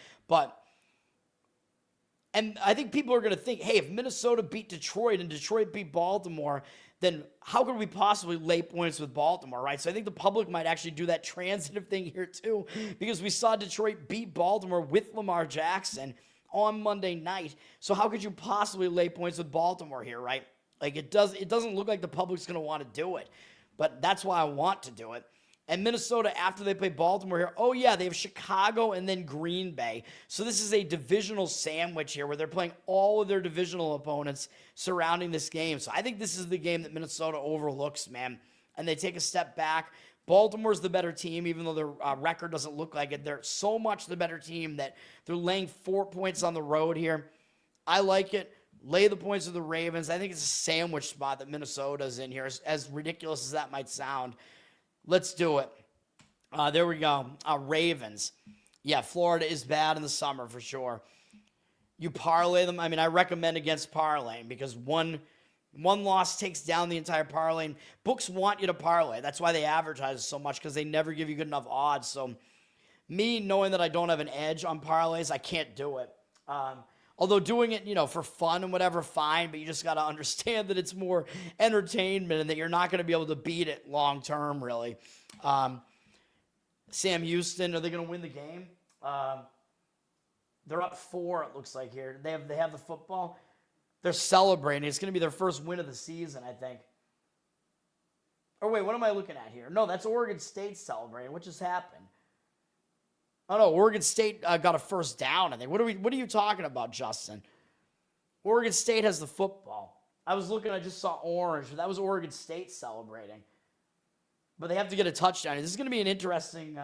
and I think people are going to think, hey, if Minnesota beat Detroit and Detroit beat Baltimore, then how could we possibly lay points with Baltimore, right? So I think the public might actually do that transitive thing here too, because we saw Detroit beat Baltimore with Lamar Jackson on Monday night. So how could you possibly lay points with Baltimore here, right? Like it doesn't look like the public's going to want to do it, but that's why I want to do it. And Minnesota, after they play Baltimore here, oh yeah, they have Chicago and then Green Bay. So this is a divisional sandwich here where they're playing all of their divisional opponents surrounding this game. So I think this is the game that Minnesota overlooks, man. And they take a step back. Baltimore's the better team, even though their record doesn't look like it. They're so much the better team that they're laying 4 points on the road here. I like it. Lay the points of the Ravens. I think it's a sandwich spot that Minnesota's in here, as ridiculous as that might sound. Let's do it. There we go. Ravens. Yeah, Florida is bad in the summer for sure. You parlay them. I mean, I recommend against parlaying because one loss takes down the entire parlay. Books want you to parlay. That's why they advertise so much, because they never give you good enough odds. So me knowing that I don't have an edge on parlays, I can't do it. Although doing it, for fun and whatever, fine, but you just got to understand that it's more entertainment and that you're not going to be able to beat it long term, really. Sam Houston, are they going to win the game? They're up 4, it looks like here. They have the football. They're celebrating. It's going to be their first win of the season, I think. Or wait, what am I looking at here? No, that's Oregon State celebrating. What just happened? Oh no, Oregon State got a first down, I think. What are you talking about, Justin? Oregon State has the football. I was looking, I just saw orange. That was Oregon State celebrating. but they have to get a touchdown. This is going to be an interesting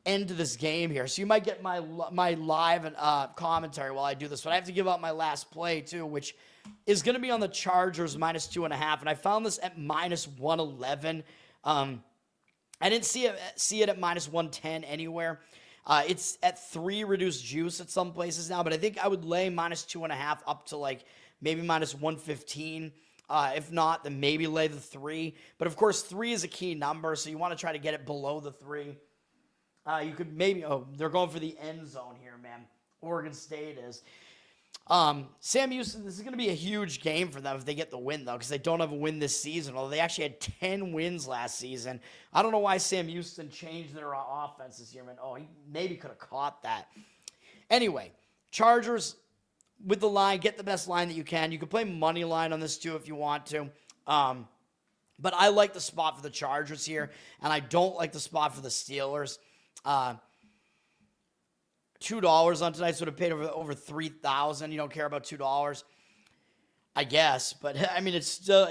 end to this game here. So you might get my live commentary while I do this, but I have to give out my last play too, which is going to be on the Chargers -2.5, and I found this at -111. I didn't see it at -110 anywhere. It's at 3 reduced juice at some places now, but I think I would lay -2.5 up to like maybe -115. If not, then maybe lay the 3. But of course, 3 is a key number, so you want to try to get it below the 3. You could maybe, they're going for the end zone here, man. Oregon State is. Sam Houston, this is going to be a huge game for them if they get the win, though, because they don't have a win this season, although they actually had 10 wins last season. I don't know why Sam Houston changed their offense this year, man. Oh, he maybe could have caught that. Anyway, Chargers with the line, get the best line that you can. You can play money line on this, too, if you want to. But I like the spot for the Chargers here, and I don't like the spot for the Steelers. $2 on tonight's would have paid over $3,000. You don't care about $2, I guess, but I mean it's still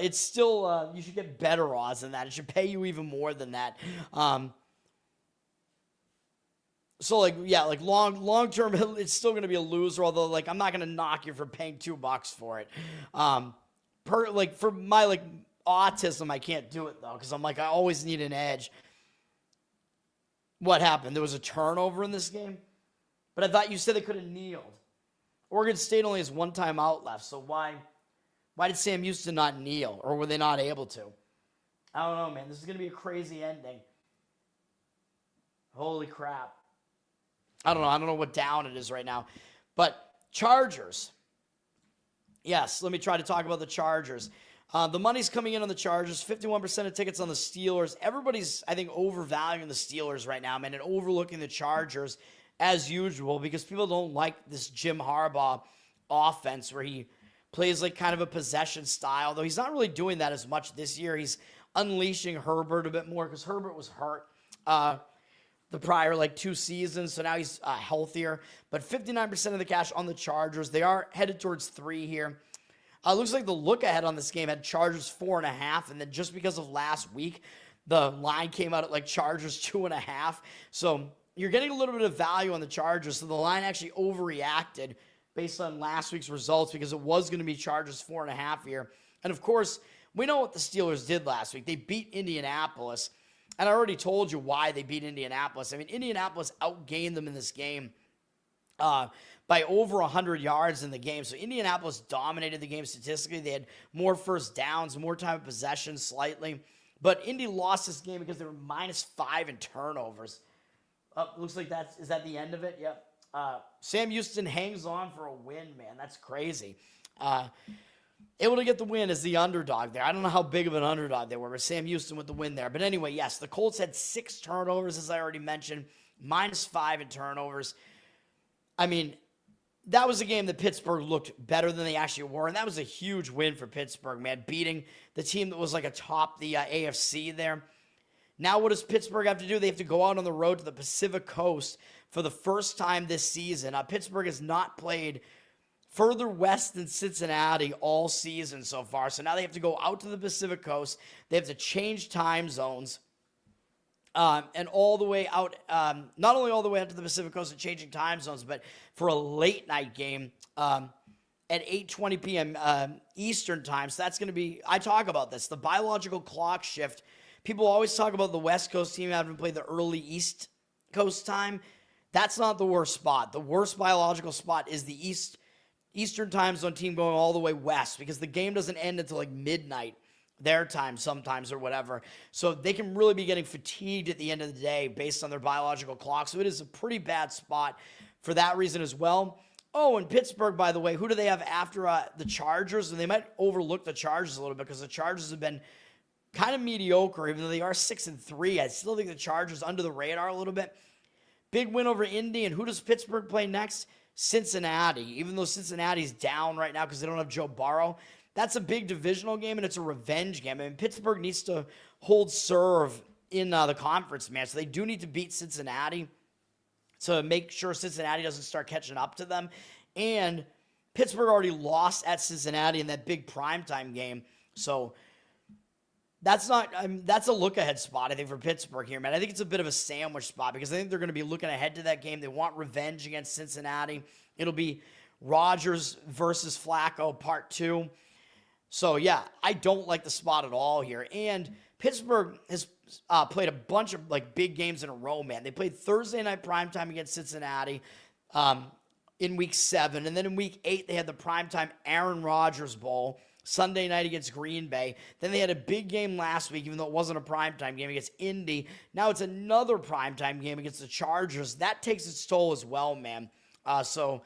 you should get better odds than that. It should pay you even more than that. So like long term, it's still going to be a loser. Although like I'm not going to knock you for paying $2 for it. For my autism, I can't do it though because I'm like I always need an edge. What happened? There was a turnover in this game. But I thought you said they could have kneeled. Oregon State only has 1 timeout left, so why did Sam Houston not kneel, or were they not able to? I don't know, man. This is going to be a crazy ending. Holy crap. I don't know what down it is right now. But Chargers. Yes, let me try to talk about the Chargers. The money's coming in on the Chargers, 51% of tickets on the Steelers. Everybody's, I think, overvaluing the Steelers right now, man, and overlooking the Chargers as usual, because people don't like this Jim Harbaugh offense where he plays like kind of a possession style, though he's not really doing that as much this year. He's unleashing Herbert a bit more because Herbert was hurt the prior 2 seasons, so now he's healthier. But 59% of the cash on the Chargers. They are headed towards 3 here. Looks like the look ahead on this game had Chargers 4.5, and then just because of last week, the line came out at Chargers 2.5. So you're getting a little bit of value on the Chargers, so the line actually overreacted based on last week's results because it was going to be Chargers 4.5 here. And, of course, we know what the Steelers did last week. They beat Indianapolis, and I already told you why they beat Indianapolis. I mean, Indianapolis outgained them in this game by over 100 yards in the game. So Indianapolis dominated the game statistically. They had more first downs, more time of possession slightly. But Indy lost this game because they were -5 in turnovers. Looks like is that the end of it? Yep. Sam Houston hangs on for a win, man. That's crazy. Able to get the win as the underdog there. I don't know how big of an underdog they were, but Sam Houston with the win there. But anyway, yes, the Colts had 6 turnovers, as I already mentioned, -5 in turnovers. I mean, that was a game that Pittsburgh looked better than they actually were, and that was a huge win for Pittsburgh, man, beating the team that was atop the AFC there. Now what does Pittsburgh have to do? They have to go out on the road to the Pacific Coast for the first time this season. Pittsburgh has not played further west than Cincinnati all season so far. So now they have to go out to the Pacific Coast. They have to change time zones. And all the way out, not only all the way out to the Pacific Coast and changing time zones, but for a late night game at 8:20 p.m. Eastern time. So that's going to be, I talk about this, the biological clock shift. People always talk about the West Coast team having played the early East Coast time. That's not the worst spot. The worst biological spot is the Eastern time zone team going all the way west because the game doesn't end until midnight their time sometimes or whatever. So they can really be getting fatigued at the end of the day based on their biological clock. So it is a pretty bad spot for that reason as well. Oh, and Pittsburgh, by the way, who do they have after the Chargers? And they might overlook the Chargers a little bit because the Chargers have been kind of mediocre, even though they are 6-3. I still think the Chargers under the radar a little bit. Big win over Indy, and who does Pittsburgh play next? Cincinnati. Even though Cincinnati's down right now because they don't have Joe Burrow, that's a big divisional game, and it's a revenge game. I mean, Pittsburgh needs to hold serve in the conference, man. So they do need to beat Cincinnati to make sure Cincinnati doesn't start catching up to them. And Pittsburgh already lost at Cincinnati in that big primetime game. So That's not. That's a look-ahead spot, I think, for Pittsburgh here, man. I think it's a bit of a sandwich spot because I think they're going to be looking ahead to that game. They want revenge against Cincinnati. It'll be Rodgers versus Flacco, part 2. So, yeah, I don't like the spot at all here. And Pittsburgh has played a bunch of, big games in a row, man. They played Thursday night primetime against Cincinnati in Week 7. And then in Week 8, they had the primetime Aaron Rodgers Bowl. Sunday night against Green Bay. Then they had a big game last week, even though it wasn't a primetime game, against Indy. Now it's another primetime game against the Chargers. That takes its toll as well, man. It's a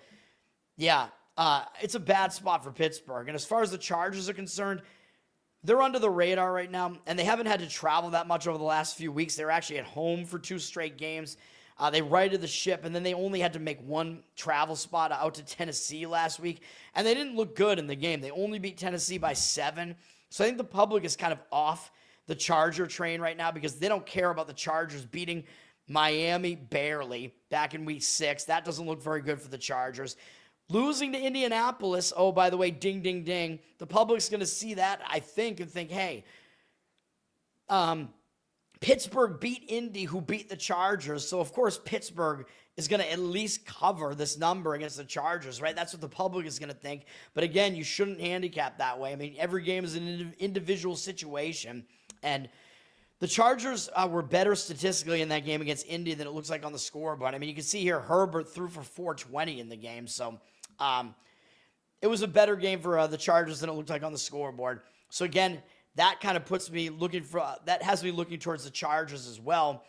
bad spot for Pittsburgh. And as far as the Chargers are concerned, they're under the radar right now, and they haven't had to travel that much over the last few weeks. They were actually at home for 2 straight games. They righted the ship, and then they only had to make one travel spot out to Tennessee last week, and they didn't look good in the game. They only beat Tennessee by 7. So I think the public is kind of off the Charger train right now because they don't care about the Chargers beating Miami barely back in Week 6. That doesn't look very good for the Chargers. Losing to Indianapolis, oh, by the way, ding, ding, ding. The public's going to see that, I think, and think, hey, Pittsburgh beat Indy, who beat the Chargers. So, of course, Pittsburgh is going to at least cover this number against the Chargers, right? That's what the public is going to think. But, again, you shouldn't handicap that way. I mean, every game is an individual situation. And the Chargers were better statistically in that game against Indy than it looks like on the scoreboard. I mean, you can see here Herbert threw for 420 in the game. So, it was a better game for the Chargers than it looked like on the scoreboard. So, again, that kind of puts me that has me looking towards the Chargers as well.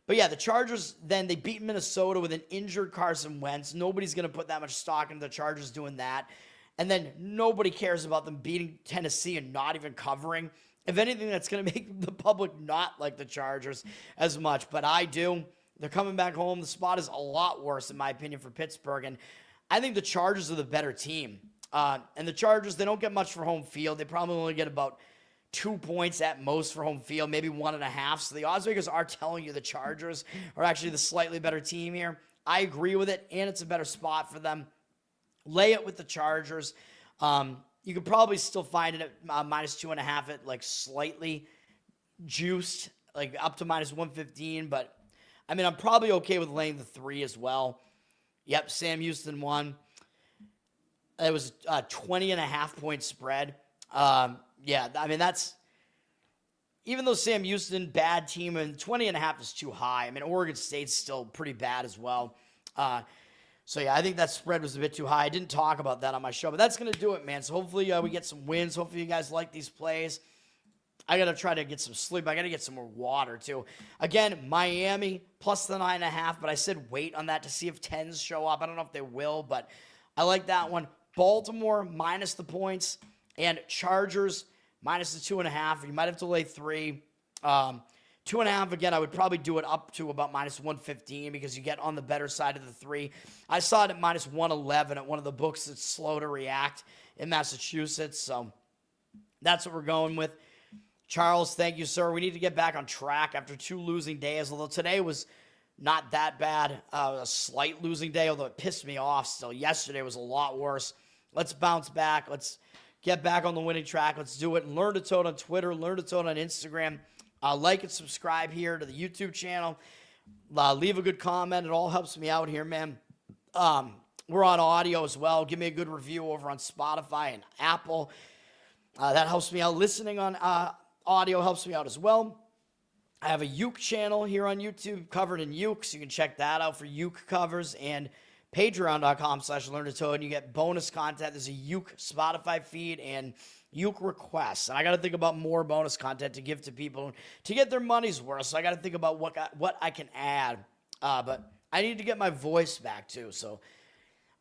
But yeah, the Chargers, then they beat Minnesota with an injured Carson Wentz. Nobody's going to put that much stock into the Chargers doing that. And then nobody cares about them beating Tennessee and not even covering. If anything, that's going to make the public not like the Chargers as much. But I do. They're coming back home. The spot is a lot worse, in my opinion, for Pittsburgh. And I think the Chargers are the better team. And the Chargers, they don't get much for home field. They probably only get about 2 points at most for home field, maybe 1.5. So the odds makers are telling you the Chargers are actually the slightly better team here. I agree with it, and it's a better spot for them. Lay it with the Chargers. You could probably still find it at minus 2.5 at slightly juiced, up to minus 115. But I mean, I'm probably okay with laying the 3 as well. Yep, Sam Houston won. It was a 20.5 point spread. Yeah, I mean, that's, even though Sam Houston, bad team, and 20.5 is too high. I mean, Oregon State's still pretty bad as well. So, yeah, I think that spread was a bit too high. I didn't talk about that on my show, but that's going to do it, man. So, hopefully we get some wins. Hopefully you guys like these plays. I got to try to get some sleep. I got to get some more water, too. Again, Miami plus the 9.5, but I said wait on that to see if 10s show up. I don't know if they will, but I like that one. Baltimore minus the points, and Chargers minus the 2.5. You might have to lay 3. 2.5, again, I would probably do it up to about minus 115 because you get on the better side of the 3. I saw it at minus 111 at one of the books that's slow to react in Massachusetts. So that's what we're going with. Charles, thank you, sir. We need to get back on track after 2 losing days, although today was not that bad. A slight losing day, although it pissed me off still. Yesterday was a lot worse. Let's bounce back. Let's get back on the winning track. Let's do it. Learn to Toad on Twitter. Learn to Toad on Instagram. Like and subscribe here to the YouTube channel. Leave a good comment. It all helps me out here, man. We're on audio as well. Give me a good review over on Spotify and Apple. That helps me out. Listening on audio helps me out as well. I have a Uke channel here on YouTube covered in Uke, so you can check that out for Uke covers, and patreon.com/learntotoad, and you get bonus content. There's a Uke Spotify feed and Uke requests. And I got to think about more bonus content to give to people to get their money's worth. So I got to think about what I can add. But I need to get my voice back too. So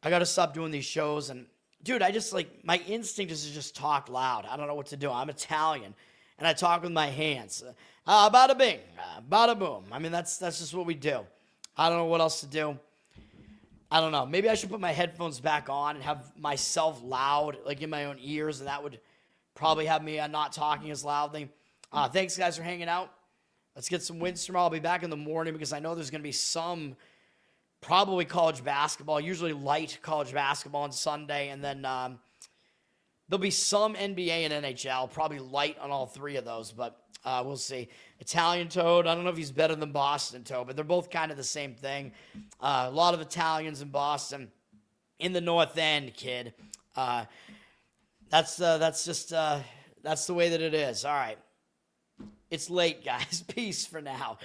I got to stop doing these shows. And dude, I just my instinct is to just talk loud. I don't know what to do. I'm Italian and I talk with my hands. Bada bing, bada boom. I mean, that's just what we do. I don't know what else to do. I don't know. Maybe I should put my headphones back on and have myself loud, in my own ears, and that would probably have me not talking as loudly. Thanks, guys, for hanging out. Let's get some wins tomorrow. I'll be back in the morning because I know there's going to be some probably college basketball, usually light college basketball on Sunday, and then There'll be some NBA and NHL, probably light on all three of those, but we'll see. Italian Toad, I don't know if he's better than Boston Toad, but they're both kind of the same thing. A lot of Italians in Boston. In the North End, kid. That's the way that it is. All right. It's late, guys. Peace for now.